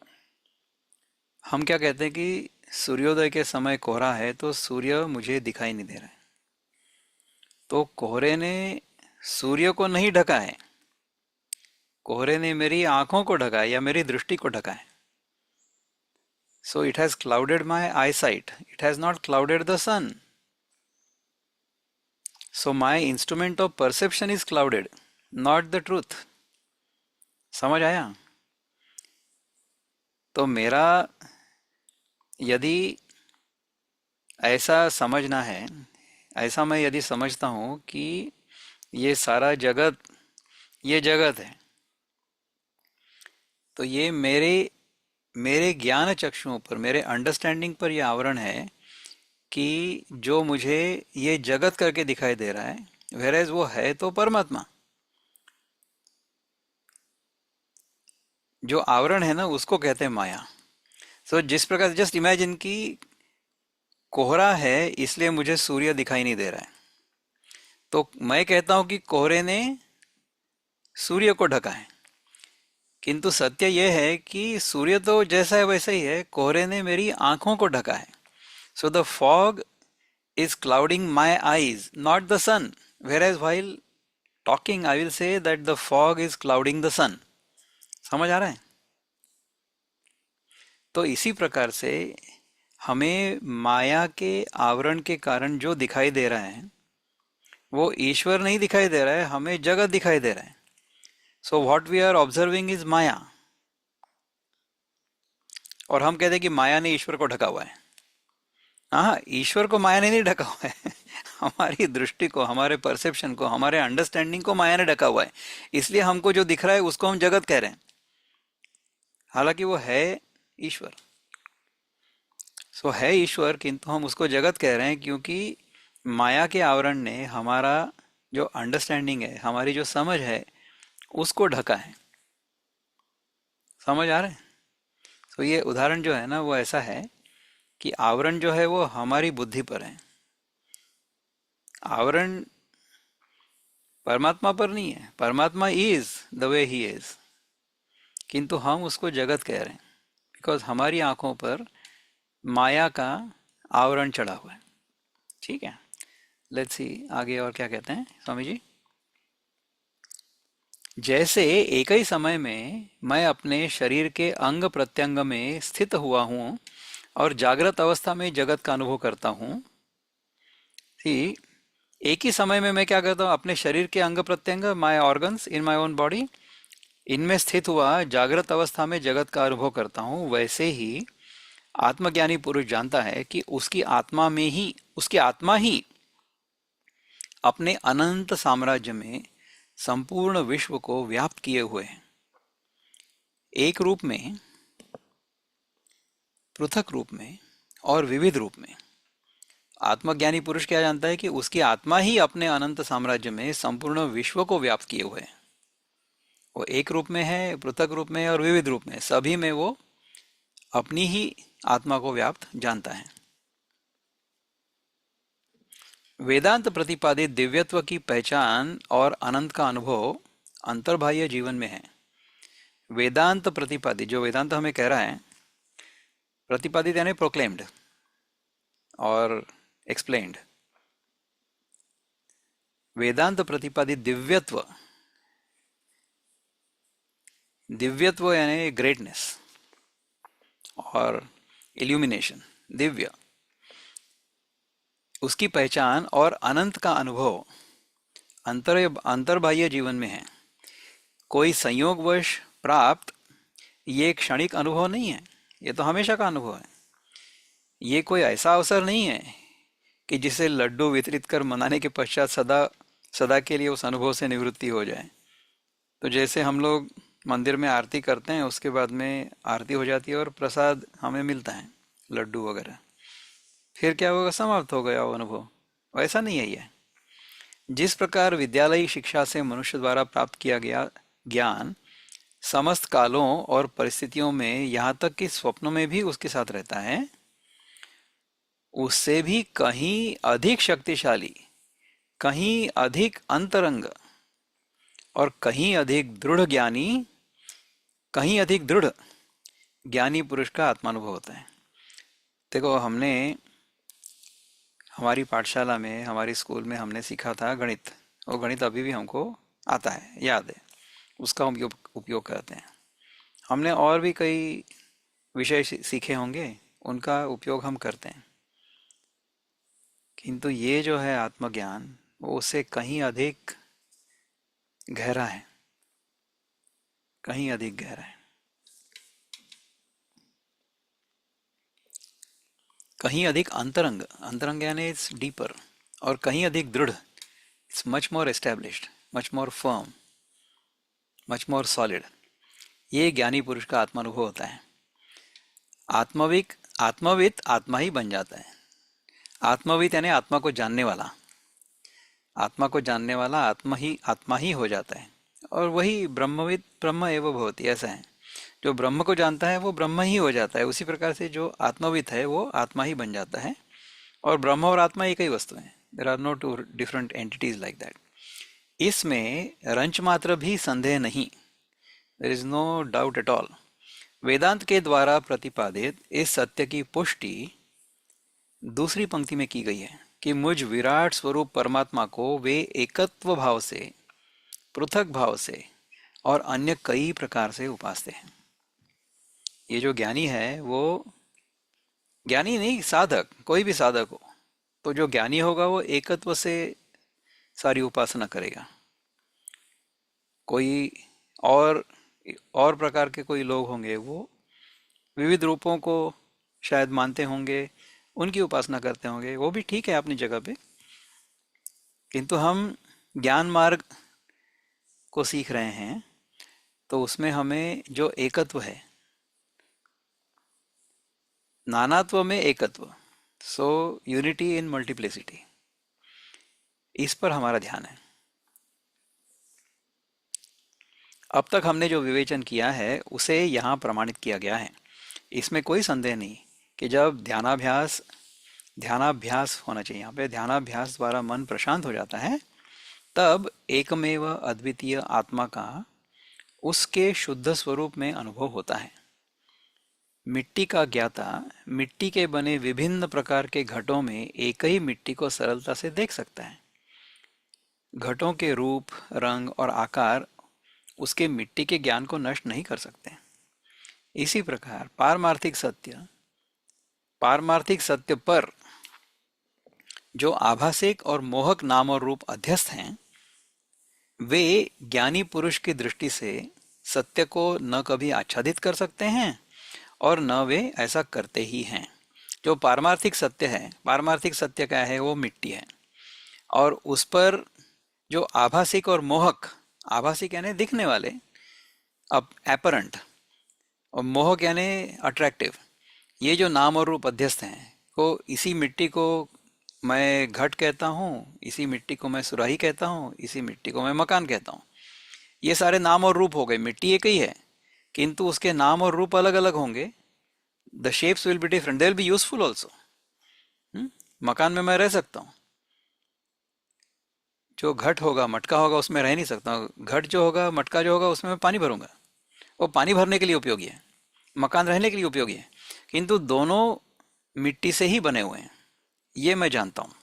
हम क्या कहते हैं कि सूर्योदय के समय कोहरा है तो सूर्य मुझे दिखाई नहीं दे रहा है। तो कोहरे ने सूर्य को नहीं ढका है, कोहरे ने मेरी आंखों को ढका है या मेरी दृष्टि को ढका है। So it has clouded my eyesight, it has not clouded the sun. So my instrument of perception is clouded, not the truth. समझ आया? तो मेरा यदि ऐसा समझना है, ऐसा मैं यदि समझता हूँ कि ये सारा जगत, ये जगत है, तो ये मेरे मेरे ज्ञान चक्षुओं पर, मेरे अंडरस्टैंडिंग पर ये आवरण है कि जो मुझे ये जगत करके दिखाई दे रहा है, वेरएज वो है तो परमात्मा। जो आवरण है ना उसको कहते हैं माया। सो जिस प्रकार, जस्ट इमेजिन कि कोहरा है इसलिए मुझे सूर्य दिखाई नहीं दे रहा है, तो मैं कहता हूं कि कोहरे ने सूर्य को ढका है। किंतु सत्य यह है कि सूर्य तो जैसा है वैसा ही है, कोहरे ने मेरी आंखों को ढका है। So the fog is clouding my eyes, not the sun. Whereas while talking, I will say that the fog is clouding the sun. समझ आ रहा है? तो इसी प्रकार से हमें माया के आवरण के कारण जो दिखाई दे रहा है वो ईश्वर नहीं दिखाई दे रहा है, हमें जगत दिखाई दे रहा है। So what we are observing is maya. और हम कहते हैं कि माया ने ईश्वर को ढका हुआ है। हाँ, ईश्वर को माया ने नहीं ढका हुआ है हमारी दृष्टि को, हमारे परसेप्शन को, हमारे अंडरस्टैंडिंग को माया ने ढका हुआ है। इसलिए हमको जो दिख रहा है उसको हम जगत कह रहे हैं, हालांकि वो है ईश्वर। सो है ईश्वर, किंतु हम उसको जगत कह रहे हैं क्योंकि माया के आवरण ने हमारा जो अंडरस्टैंडिंग है, हमारी जो समझ है, उसको ढका है। समझ आ रहा है? तो ये उदाहरण जो है ना वो ऐसा है कि आवरण जो है वो हमारी बुद्धि पर है, आवरण परमात्मा पर नहीं है। परमात्मा is the way he is, किंतु हम उसको जगत कह रहे हैं बिकॉज हमारी आंखों पर माया का आवरण चढ़ा हुआ है। ठीक है, लेट्स सी आगे और क्या कहते हैं स्वामी जी। जैसे एक ही समय में मैं अपने शरीर के अंग प्रत्यंग में स्थित हुआ हूँ और जागृत अवस्था में जगत का अनुभव करता हूँ। ठीक, एक ही समय में मैं क्या करता हूँ, अपने शरीर के अंग प्रत्यंग, my organs in my own body, इनमें स्थित हुआ जागृत अवस्था में जगत का अनुभव करता हूँ। वैसे ही आत्मज्ञानी पुरुष जानता है कि उसकी आत्मा ही अपने अनंत साम्राज्य में संपूर्ण विश्व को व्याप्त किए हुए है, एक रूप में, पृथक रूप में और विविध रूप में। आत्मज्ञानी पुरुष क्या जानता है कि उसकी आत्मा ही अपने अनंत साम्राज्य में संपूर्ण विश्व को व्याप्त किए हुए है। वो एक रूप में है, पृथक रूप में और विविध रूप में, सभी में वो अपनी ही आत्मा को व्याप्त जानता है। वेदांत प्रतिपादित दिव्यत्व की पहचान और अनंत का अनुभव अंतर्बाह्य जीवन में है। वेदांत प्रतिपादित, जो वेदांत हमें कह रहा है, प्रतिपादित यानी प्रोक्लेम्ड और एक्सप्लेन्ड। वेदांत प्रतिपादित दिव्यत्व, दिव्यत्व यानी ग्रेटनेस और इल्यूमिनेशन, दिव्य, उसकी पहचान और अनंत का अनुभव अंतर्बाह्य जीवन में है। कोई संयोगवश प्राप्त ये क्षणिक अनुभव नहीं है, ये तो हमेशा का अनुभव है। ये कोई ऐसा अवसर नहीं है कि जिसे लड्डू वितरित कर मनाने के पश्चात सदा सदा के लिए उस अनुभव से निवृत्ति हो जाए। तो जैसे हम लोग मंदिर में आरती करते हैं, उसके बाद में आरती हो जाती है और प्रसाद हमें मिलता है, लड्डू वगैरह, फिर क्या होगा, समाप्त हो गया वो अनुभव। वैसा नहीं है ये। जिस प्रकार विद्यालयी शिक्षा से मनुष्य द्वारा प्राप्त किया गया ज्ञान समस्त कालों और परिस्थितियों में, यहाँ तक कि स्वप्नों में भी उसके साथ रहता है, उससे भी कहीं अधिक शक्तिशाली, कहीं अधिक अंतरंग और कहीं अधिक दृढ़ ज्ञानी, कहीं अधिक दृढ़ ज्ञानी पुरुष का आत्मानुभव होता है। देखो, हमने हमारी पाठशाला में, हमारी स्कूल में हमने सीखा था गणित। वो गणित अभी भी हमको आता है, याद है, उसका हम उपयोग करते हैं। हमने और भी कई विषय सीखे होंगे, उनका उपयोग हम करते हैं। किंतु ये जो है आत्मज्ञान, वो उससे कहीं अधिक गहरा है, कहीं अधिक गहरा है, कहीं अधिक अंतरंग, अंतरंग यानी इट्स डीपर, और कहीं अधिक दृढ़, it's much more established, much more firm, much more solid. ये ज्ञानी पुरुष का आत्मानुभव होता है। आत्मविक आत्मविद आत्मा ही बन जाता है। आत्मविद यानी आत्मा को जानने वाला, आत्मा को जानने वाला आत्मा ही हो जाता है। और वही ब्रह्मविद ब्रह्म एव भवति, ऐसा है। जो ब्रह्म को जानता है वो ब्रह्म ही हो जाता है। उसी प्रकार से जो आत्मविद है वो आत्मा ही बन जाता है। और ब्रह्म और आत्मा एक ही वस्तु है। There are no two different entities like that. इसमें रंच मात्र भी संदेह नहीं, there is no doubt at all. Vedanta के द्वारा प्रतिपादित इस सत्य की पुष्टि दूसरी पंक्ति में की गई है कि मुझ विराट स्वरूप परमात्मा को वे एकत्व भाव से, पृथक भाव से और अन्य कई प्रकार से उपासते हैं। ये जो ज्ञानी है वो, ज्ञानी नहीं, साधक, कोई भी साधक हो, तो जो ज्ञानी होगा वो एकत्व से सारी उपासना करेगा। कोई और और प्रकार के कोई लोग होंगे, वो विविध रूपों को शायद मानते होंगे, उनकी उपासना करते होंगे, वो भी ठीक है अपनी जगह पे। किंतु हम ज्ञान मार्ग को सीख रहे हैं, तो उसमें हमें जो एकत्व है, नानात्व में एकत्व, सो यूनिटी इन मल्टीप्लिसिटी, इस पर हमारा ध्यान है। अब तक हमने जो विवेचन किया है उसे यहाँ प्रमाणित किया गया है। इसमें कोई संदेह नहीं कि जब ध्यानाभ्यास ध्यानाभ्यास होना चाहिए, यहाँ पे ध्यानाभ्यास द्वारा मन प्रशांत हो जाता है, तब एकमेव अद्वितीय आत्मा का उसके शुद्ध स्वरूप में अनुभव होता है। मिट्टी का ज्ञाता मिट्टी के बने विभिन्न प्रकार के घटों में एक ही मिट्टी को सरलता से देख सकता है। घटों के रूप, रंग और आकार उसके मिट्टी के ज्ञान को नष्ट नहीं कर सकते। इसी प्रकार पारमार्थिक सत्य पर जो आभासिक और मोहक नाम और रूप अध्यस्त हैं, वे ज्ञानी पुरुष की दृष्टि से सत्य को न कभी आच्छादित कर सकते हैं और न वे ऐसा करते ही हैं। जो पारमार्थिक सत्य है, पारमार्थिक सत्य क्या है? वो मिट्टी है। और उस पर जो आभासिक और मोहक, आभासिक यानी दिखने वाले, अब एपरेंट, और मोहक यानी अट्रैक्टिव, ये जो नाम और रूप अध्यस्त हैं, को इसी मिट्टी को मैं घट कहता हूँ, इसी मिट्टी को मैं सुराही कहता हूँ, इसी मिट्टी को मैं मकान कहता हूँ। ये सारे नाम और रूप हो गए। मिट्टी एक ही है, किंतु उसके नाम और रूप अलग अलग होंगे। The shapes will be different, they will be useful also. मकान में मैं रह सकता हूँ, जो घट होगा, मटका होगा, उसमें रह नहीं सकता हूँ। घट जो होगा, मटका जो होगा, उसमें मैं पानी भरूंगा, वो पानी भरने के लिए उपयोगी है, मकान रहने के लिए उपयोगी है, किंतु दोनों मिट्टी से ही बने हुए हैं, ये मैं जानता हूँ।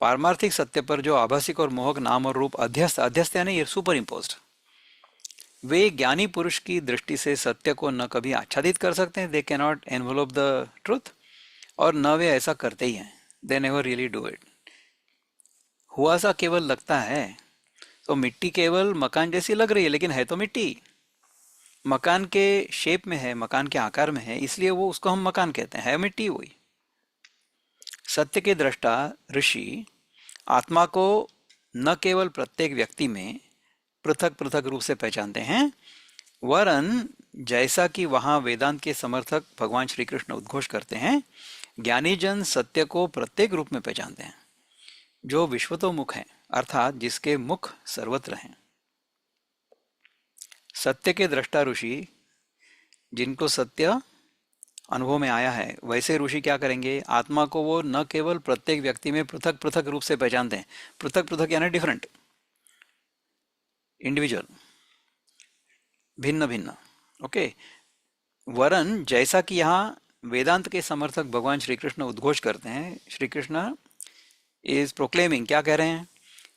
पारमार्थिक सत्य पर जो आभासिक और मोहक नाम और रूप अध्यस्त, अध्यस्त यानी ये सुपर इम्पोज्ड, वे ज्ञानी पुरुष की दृष्टि से सत्य को न कभी आच्छादित कर सकते हैं, they can not envelope the truth, और न वे ऐसा करते ही हैं, they never really do it. हुआ सा केवल लगता है, तो मिट्टी केवल मकान जैसी लग रही है, लेकिन है तो मिट्टी, मकान के शेप में है, मकान के आकार में है, इसलिए वो उसको हम मकान कहते हैं, है मिट्टी वही। सत्य के दृष्टा ऋषि आत्मा को न केवल प्रत्येक व्यक्ति में पृथक पृथक रूप से पहचानते हैं, वरन जैसा कि वहां वेदांत के समर्थक भगवान श्री कृष्ण उद्घोष करते हैं, ज्ञानी जन सत्य को प्रत्येक रूप में पहचानते हैं, जो विश्वतोमुख है, अर्थात जिसके मुख सर्वत्र हैं। सत्य के दृष्टा ऋषि, जिनको सत्य अनुभव में आया है, वैसे ऋषि क्या करेंगे, आत्मा को वो न केवल प्रत्येक व्यक्ति में पृथक पृथक रूप से पहचानते हैं, पृथक पृथक यानी डिफरेंट, इंडिविजुअल, भिन्न भिन्न, ओके। वरन जैसा कि यहाँ वेदांत के समर्थक भगवान श्री कृष्ण उद्घोष करते हैं, श्री कृष्ण इज प्रोक्लेमिंग, क्या कह रहे हैं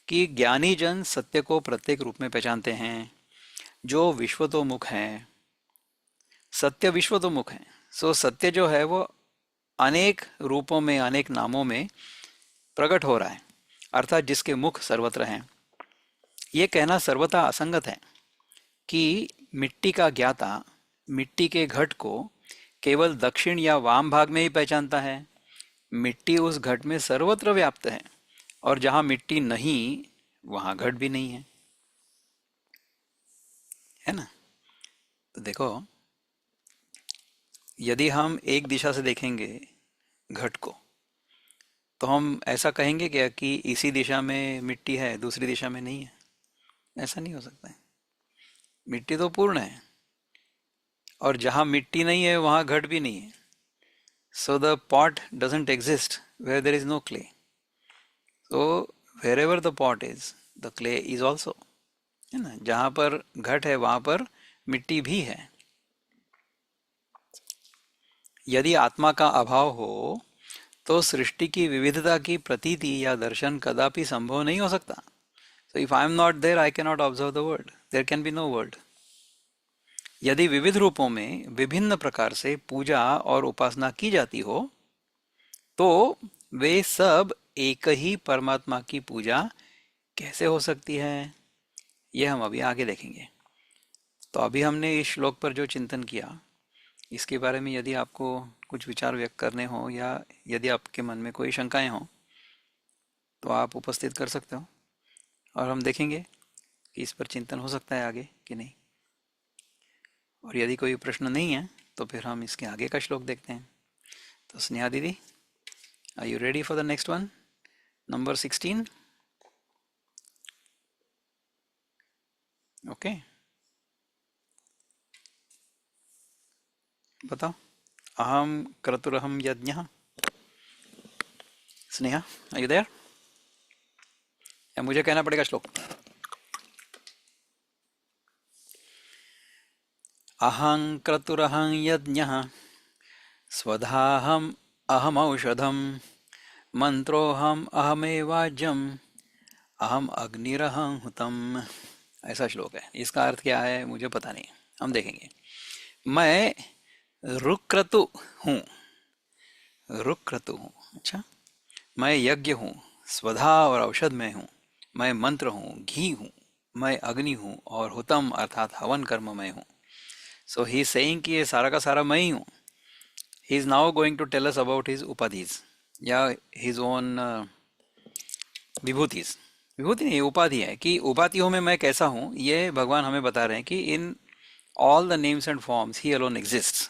कि ज्ञानी जन सत्य को प्रत्येक रूप में पहचानते हैं, जो विश्वतोमुख हैं, सत्य विश्वतोमुख है। सो सत्य जो है वो अनेक रूपों में, अनेक नामों में प्रकट हो रहा है, अर्थात जिसके मुख सर्वत्र हैं। ये कहना सर्वथा असंगत है कि मिट्टी का ज्ञाता मिट्टी के घट को केवल दक्षिण या वाम भाग में ही पहचानता है। मिट्टी उस घट में सर्वत्र व्याप्त है, और जहां मिट्टी नहीं वहां घट भी नहीं है ना। तो देखो, यदि हम एक दिशा से देखेंगे घट को, तो हम ऐसा कहेंगे क्या कि इसी दिशा में मिट्टी है, दूसरी दिशा में नहीं है? ऐसा नहीं हो सकता है। मिट्टी तो पूर्ण है, और जहां मिट्टी नहीं है वहां घट भी नहीं है। So the pot doesn't exist where there is no clay. So wherever the pot is, the clay is also, है ना। जहां पर घट है वहां पर मिट्टी भी है। यदि आत्मा का अभाव हो तो सृष्टि की विविधता की प्रतीति या दर्शन कदापि संभव नहीं हो सकता। So if I am not there, I cannot observe the world. There can be no world. यदि विविध रूपों में विभिन्न प्रकार से पूजा और उपासना की जाती हो, तो वे सब एक ही परमात्मा की पूजा कैसे हो सकती है, यह हम अभी आगे देखेंगे। तो अभी हमने इस श्लोक पर जो चिंतन किया, इसके बारे में यदि आपको कुछ विचार व्यक्त करने हो, या यदि आपके मन में कोई शंकाएं हो, तो आप उपस्थित कर सकते हो, और हम देखेंगे कि इस पर चिंतन हो सकता है आगे कि नहीं। और यदि कोई प्रश्न नहीं है तो फिर हम इसके आगे का श्लोक देखते हैं। तो स्नेहा दीदी, are you ready for the next one, number 16? Okay, बताओ। अहम क्रतुरहम यज्ञ। स्नेहा, आर यू देयर, या मुझे कहना पड़ेगा श्लोक? अहं क्रतुरहं यज्ञः स्वधाहम अहम औषधम मंत्रोहम अहमेवाज्यम अहम अग्निरहं हुतम। ऐसा श्लोक है। इसका अर्थ क्या है मुझे पता नहीं, हम देखेंगे। मैं रुक्रतु हूँ, रुक्रतु हूँ, अच्छा। मैं यज्ञ हूँ, स्वधा और औषध में हूँ। मैं मंत्र हूँ, घी हूँ। मैं अग्नि हूँ, और हुतम अर्थात हवन कर्म में हूँ। सो ही सेइंग कि ये सारा का सारा मैं ही हूँ। He is now going to tell us about his उपाधिज, या हिज ओन विभूतिज। विभूति नहीं, उपाधि है, कि उपाधियों में मैं कैसा हूँ, ये भगवान हमें बता रहे हैं कि in all the names and forms he alone exist.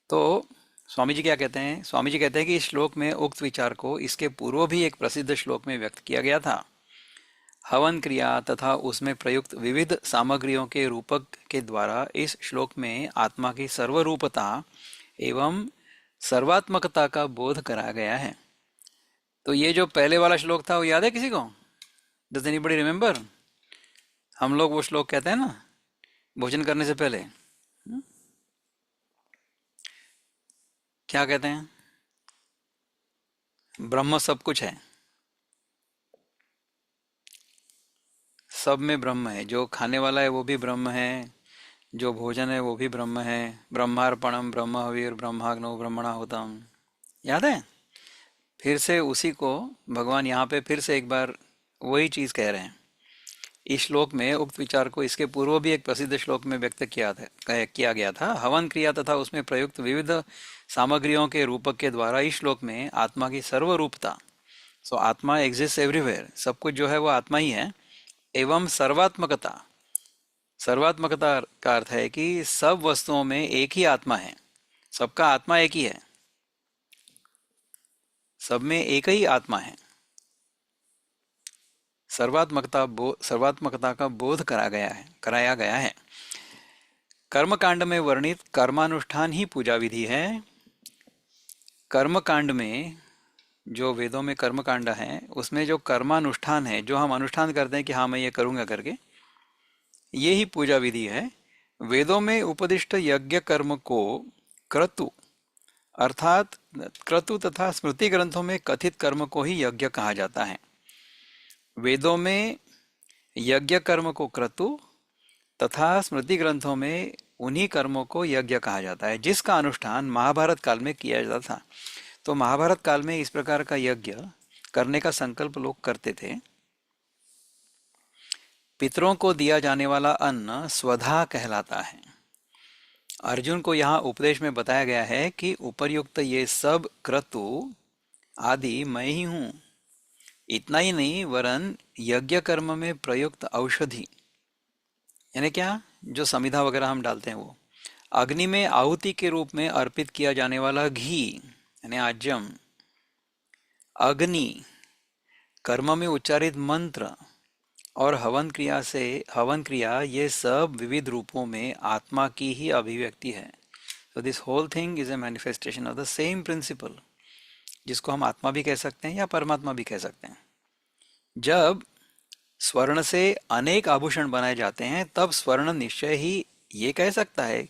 तो स्वामी जी क्या कहते हैं? स्वामी जी कहते हैं कि इस श्लोक में उक्त विचार को इसके पूर्व भी एक प्रसिद्ध श्लोक में व्यक्त किया गया था। हवन क्रिया तथा उसमें प्रयुक्त विविध सामग्रियों के रूपक के द्वारा इस श्लोक में आत्मा की सर्वरूपता एवं सर्वात्मकता का बोध कराया गया है। तो ये जो पहले वाला श्लोक था वो याद है किसी को? Does anybody remember? हम लोग वो श्लोक कहते हैं ना भोजन करने से पहले, क्या कहते हैं? ब्रह्म सब कुछ है, सब में ब्रह्म है। जो खाने वाला है वो भी ब्रह्म है, जो भोजन है वो भी ब्रह्म है। ब्रह्मार्पणम ब्रह्म हविर ब्रह्माग्नो ब्रह्मणाहुतम, याद है? फिर से उसी को भगवान यहाँ पे फिर से एक बार वही चीज कह रहे हैं। इस श्लोक में उक्त विचार को इसके पूर्व भी एक प्रसिद्ध श्लोक में व्यक्त किया गया था। हवन क्रिया तथा उसमें प्रयुक्त विविध सामग्रियों के रूपक के द्वारा इस श्लोक में आत्मा की सर्वरूपता, सो आत्मा एग्जिस्ट एवरीवेयर, सब कुछ जो है वो आत्मा ही है, एवं सर्वात्मकता। सर्वात्मकता का अर्थ है कि सब वस्तुओं में एक ही आत्मा है, सबका आत्मा एक ही है, सब में एक ही आत्मा है। सर्वात्मकता का बोध कराया गया है। कर्मकांड में वर्णित कर्मानुष्ठान ही पूजा विधि है। कर्मकांड में, जो वेदों में कर्मकांड है, उसमें जो कर्मानुष्ठान है, जो हम अनुष्ठान करते हैं कि हाँ मैं ये करूंगा करके, ये ही पूजा विधि है। वेदों में उपदिष्ट यज्ञ कर्म को क्रतु अर्थात क्रतु तथा स्मृति ग्रंथों में कथित कर्म को ही यज्ञ कहा जाता है। वेदों में यज्ञ कर्म को क्रतु तथा स्मृति ग्रंथों में उन्हीं कर्मों को यज्ञ कहा जाता है, जिसका अनुष्ठान महाभारत काल में किया जाता था। तो महाभारत काल में इस प्रकार का यज्ञ करने का संकल्प लोग करते थे। पितरों को दिया जाने वाला अन्न स्वधा कहलाता है। अर्जुन को यहाँ उपदेश में बताया गया है कि उपर्युक्त ये सब क्रतु आदि मैं ही हूँ। इतना ही नहीं, वरन यज्ञ कर्म में प्रयुक्त औषधि, यानी क्या, जो समिधा वगैरह हम डालते हैं वो, अग्नि में आहुति के रूप में अर्पित किया जाने वाला घी यानी आज्यम, अग्नि, कर्म में उच्चारित मंत्र और हवन क्रिया, ये सब विविध रूपों में आत्मा की ही अभिव्यक्ति है। So this whole thing is a manifestation of the same principle, जिसको हम आत्मा भी कह सकते हैं या परमात्मा भी कह सकते हैं। जब स्वर्ण से अनेक आभूषण बनाए जाते हैं, तब स्वर्ण निश्चय ही ये कह सकता है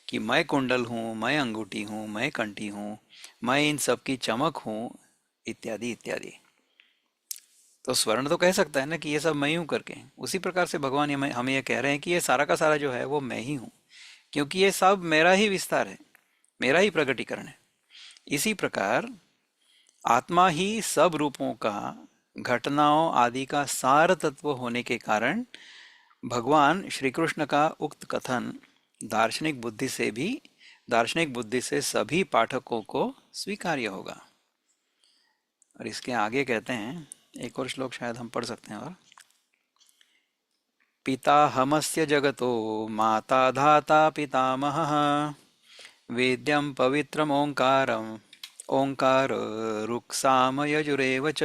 कि मैं कुंडल हूँ, मैं अंगूठी हूँ, मैं कंठी हूँ, मैं इन सब की चमक हूँ, इत्यादि इत्यादि। तो स्वर्ण तो कह सकता है ना कि ये सब मैं हूँ करके। उसी प्रकार से भगवान हमें ये कह रहे हैं कि ये सारा का सारा जो है वो मैं ही हूँ, क्योंकि ये सब मेरा ही विस्तार है, मेरा ही प्रकटीकरण है। इसी प्रकार आत्मा ही सब रूपों का, घटनाओं आदि का सार तत्व होने के कारण भगवान श्री कृष्ण का उक्त कथन दार्शनिक बुद्धि से सभी पाठकों को स्वीकार्य होगा। और इसके आगे कहते हैं, एक और श्लोक शायद हम पढ़ सकते हैं। और पिता हमस्य जगतो माता धाता पितामहः वेद्यं पवित्रम ओंकार रुक्साम यजुरेव च।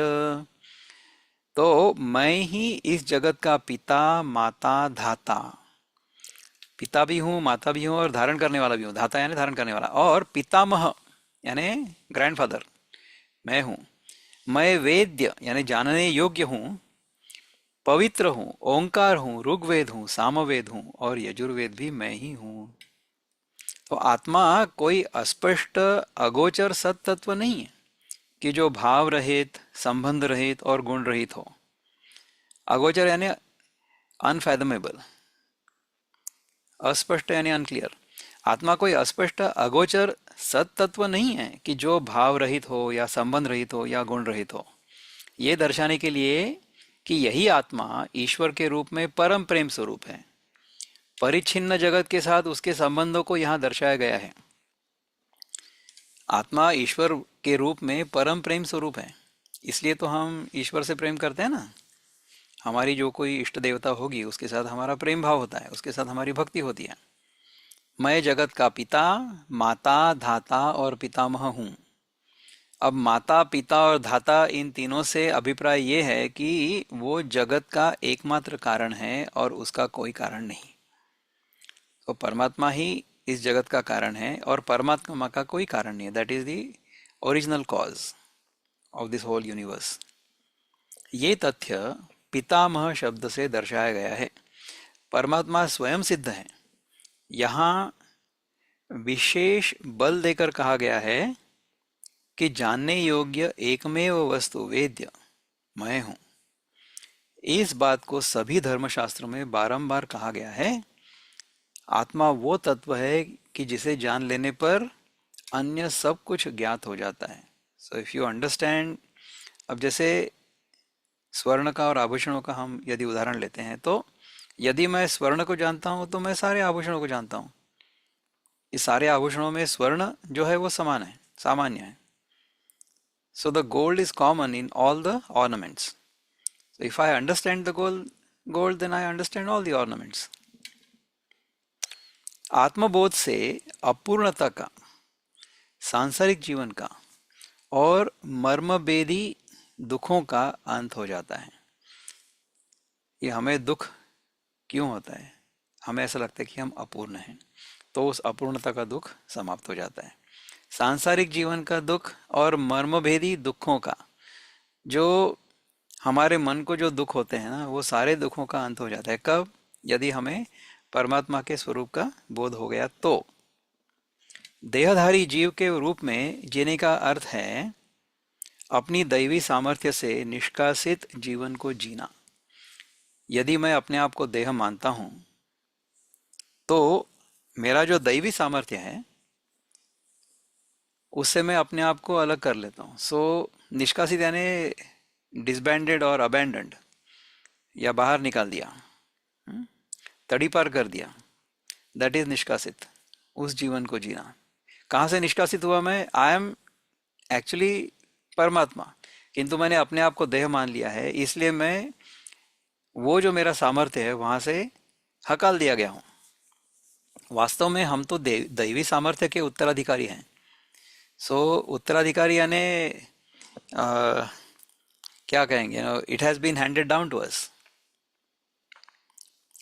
तो मैं ही इस जगत का पिता, माता, धाता, पिता भी हूँ, माता भी हूँ और धारण करने वाला भी हूँ। धाता यानी धारण करने वाला, और पितामह यानी ग्रैंडफादर मैं हूँ। मैं वेद्य यानी जानने योग्य हूँ, पवित्र हूँ, ओंकार हूँ, ऋग्वेद हूँ, सामवेद हूँ और यजुर्वेद भी मैं ही हूँ। तो आत्मा कोई अस्पष्ट अगोचर सत तत्व नहीं है कि जो भाव रहित, संबंध रहित और गुण रहित हो। अगोचर यानी अनफैदमेबल, अस्पष्ट यानी अनक्लियर। आत्मा कोई अस्पष्ट अगोचर सत तत्व नहीं है कि जो भाव रहित हो या संबंध रहित हो या गुण रहित हो। ये दर्शाने के लिए कि यही आत्मा ईश्वर के रूप में परम प्रेम स्वरूप है। परिच्छिन्न जगत के साथ उसके संबंधों को यहाँ दर्शाया गया है। आत्मा ईश्वर के रूप में परम प्रेम स्वरूप है, इसलिए तो हम ईश्वर से प्रेम करते हैं ना। हमारी जो कोई इष्ट देवता होगी उसके साथ हमारा प्रेम भाव होता है, उसके साथ हमारी भक्ति होती है। मैं जगत का पिता, माता, धाता और पितामह हूँ। अब माता, पिता और धाता, इन तीनों से अभिप्राय ये है कि वो जगत का एकमात्र कारण है और उसका कोई कारण नहीं। तो परमात्मा ही इस जगत का कारण है और परमात्मा का कोई कारण नहीं है। That is the original cause of this whole universe. ये तथ्य पितामह शब्द से दर्शाया गया है। परमात्मा स्वयं सिद्ध है। यहाँ विशेष बल देकर कहा गया है कि जानने योग्य एकमेव वस्तु वेद्य मैं हूं। इस बात को सभी धर्मशास्त्रों में बारंबार कहा गया है। आत्मा वो तत्व है कि जिसे जान लेने पर अन्य सब कुछ ज्ञात हो जाता है। सो इफ यू अंडरस्टैंड, अब जैसे स्वर्ण का और आभूषणों का हम यदि उदाहरण लेते हैं, तो यदि मैं स्वर्ण को जानता हूं तो मैं सारे आभूषणों को जानता हूं। इस सारे आभूषणों में स्वर्ण जो है वो समान है, सामान्य है। So the gold is common in all the ornaments. So if I understand the gold, then I understand all the ornaments. आत्मबोध से अपूर्णता का, सांसारिक जीवन का और मर्मभेदी दुखों का अंत हो जाता है। ये हमें दुख क्यों होता है? हमें ऐसा लगता है कि हम अपूर्ण हैं, तो उस अपूर्णता का दुख समाप्त हो जाता है। सांसारिक जीवन का दुख और मर्मभेदी दुखों का, जो हमारे मन को जो दुख होते हैं ना, वो सारे दुखों का अंत हो जाता है। कब? यदि हमें परमात्मा के स्वरूप का बोध हो गया तो। देहधारी जीव के रूप में जीने का अर्थ है अपनी दैवी सामर्थ्य से निष्कासित जीवन को जीना। यदि मैं अपने आप को देह मानता हूं, तो मेरा जो दैवी सामर्थ्य है उससे मैं अपने आप को अलग कर लेता हूँ। सो निष्कासित यानी डिसबैंडेड और अबैंडन्ड, या बाहर निकाल दिया, तड़ी पार कर दिया, दैट इज निष्कासित। उस जीवन को जीना। कहाँ से निष्कासित हुआ मैं? आई एम एक्चुअली परमात्मा, किंतु मैंने अपने आप को देह मान लिया है, इसलिए मैं वो जो मेरा सामर्थ्य है वहां से हकाल दिया गया हूँ। वास्तव में हम तो दैवी सामर्थ्य के उत्तराधिकारी हैं। सो उत्तराधिकारी यानी क्या कहेंगे, it has been handed down to us.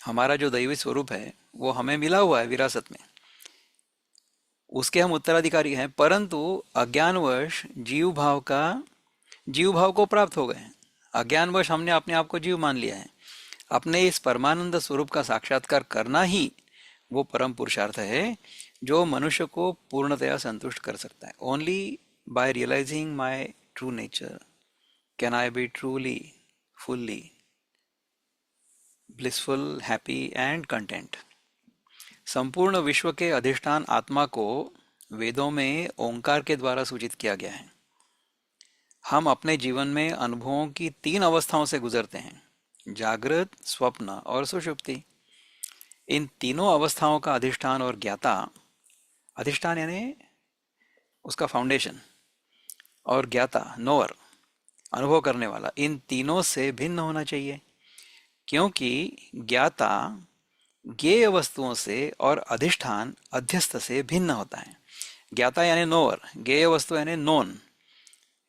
हमारा जो दैवी स्वरूप है वो हमें मिला हुआ है विरासत में, उसके हम उत्तराधिकारी हैं। परंतु अज्ञानवश जीव भाव को प्राप्त हो गए हैं। अज्ञानवश हमने अपने आप को जीव मान लिया है। अपने इस परमानंद स्वरूप का साक्षात्कार करना ही वो परम पुरुषार्थ है जो मनुष्य को पूर्णतया संतुष्ट कर सकता है। Only by realising my true nature can I be truly, fully blissful, happy and content. संपूर्ण विश्व के अधिष्ठान आत्मा को वेदों में ओंकार के द्वारा सूचित किया गया है। हम अपने जीवन में अनुभवों की 3 अवस्थाओं से गुजरते हैं, जागृत, स्वप्न और सुषुप्ति। इन तीनों अवस्थाओं का अधिष्ठान और ज्ञाता, अधिष्ठान यानी उसका फाउंडेशन, और ज्ञाता नोअर, अनुभव करने वाला, इन तीनों से भिन्न होना चाहिए। क्योंकि ज्ञाता ज्ञेय वस्तुओं से और अधिष्ठान अध्यस्त से भिन्न होता है। ज्ञाता यानी नोअर, ज्ञेय वस्तु यानी नोन।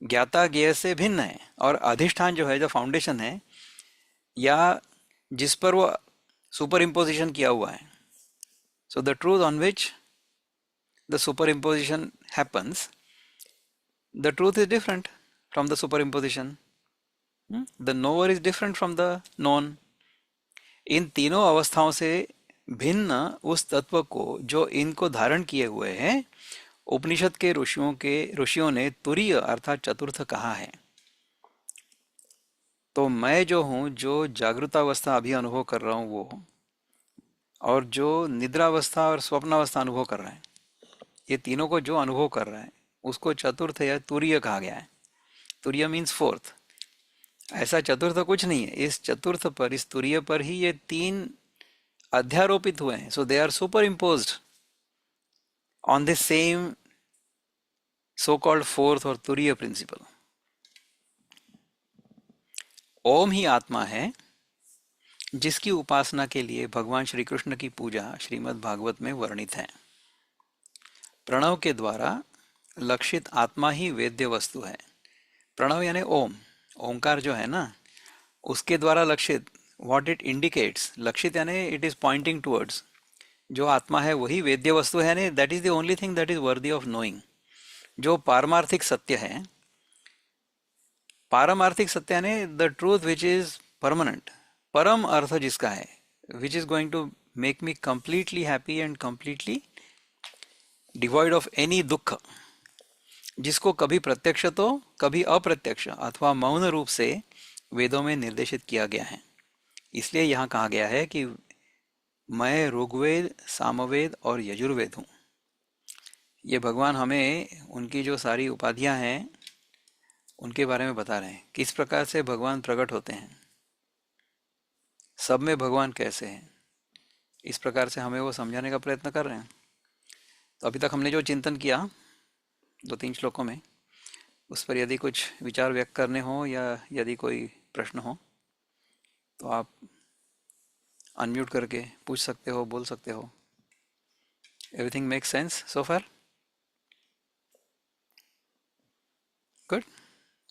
ज्ञाता ज्ञेय से भिन्न है, और अधिष्ठान जो है, जो फाउंडेशन है, या जिस पर वो सुपर इम्पोजिशन किया हुआ है, so the truth on which the superimposition happens, the truth is different from the superimposition, the knower is different from the known. इन तीनों अवस्थाओं से भिन्न उस तत्व को जो इनको धारण किए हुए हैं, उपनिषद के ऋषियों ने तुरीय अर्थात चतुर्थ कहा है। तो मैं जो हूँ, जो जागृतावस्था अभी अनुभव कर रहा हूँ वो, और जो निद्रावस्था और स्वप्नावस्था अनुभव कर रहा है, ये तीनों को जो अनुभव कर रहा है उसको चतुर्थ या तुरीय कहा गया है। तुरीय मीन्स फोर्थ। ऐसा चतुर्थ कुछ नहीं है। इस चतुर्थ पर, इस तुरीय पर ही ये 3 अध्यारोपित हुए हैं। So they are superimposed on this same so called fourth और तुरीय प्रिंसिपल। ओम ही आत्मा है जिसकी उपासना के लिए भगवान श्री कृष्ण की पूजा श्रीमद् भागवत में वर्णित है। प्रणव के द्वारा लक्षित आत्मा ही वेद्य वस्तु है। प्रणव यानी ओम, ओंकार जो है ना, उसके द्वारा लक्षित, व्हाट इट इंडिकेट्स, लक्षित यानी इट इज पॉइंटिंग टुवर्ड्स, जो आत्मा है वही वेद्य वस्तु है। नहीं, that is the only thing that is worthy of knowing. जो पारमार्थिक सत्य है, पारमार्थिक सत्य यानी the truth which is permanent, परम अर्थ जिसका है, which is going to make me completely happy and completely devoid of any दुख, जिसको कभी प्रत्यक्ष तो कभी अप्रत्यक्ष अथवा मौन रूप से वेदों में निर्देशित किया गया है। इसलिए यहाँ कहा गया है कि मैं ऋग्वेद, सामवेद और यजुर्वेद हूँ। ये भगवान हमें उनकी जो सारी उपाधियां हैं उनके बारे में बता रहे हैं, किस प्रकार से भगवान प्रकट होते हैं, सब में भगवान कैसे हैं, इस प्रकार से हमें वो समझाने का प्रयत्न कर रहे हैं। तो अभी तक हमने जो चिंतन किया 2-3 श्लोकों में, उस पर यदि कुछ विचार व्यक्त करने हो या यदि कोई प्रश्न हो तो आप अनम्यूट करके पूछ सकते हो, बोल सकते हो। एवरीथिंग मेक सेंस सो फार? गुड।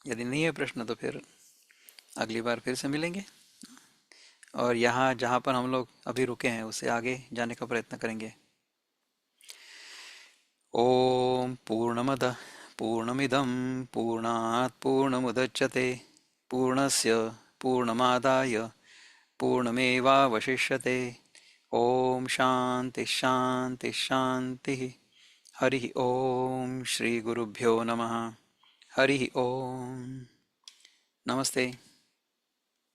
यदि नहीं है प्रश्न तो फिर अगली बार फिर से मिलेंगे। और यहाँ जहाँ पर हम लोग अभी रुके हैं उससे आगे जाने का प्रयत्न करेंगे। ओम पूर्णमद पूर्णमिदं पूर्णात् पूर्णमुदच्यते पूर्णस्य पूर्णमादाय पूर्णमेवावशिष्यते। ओम शांति शांति शांति। हरि ओम श्री गुरुभ्यो नमः। हरि ओम। नमस्ते।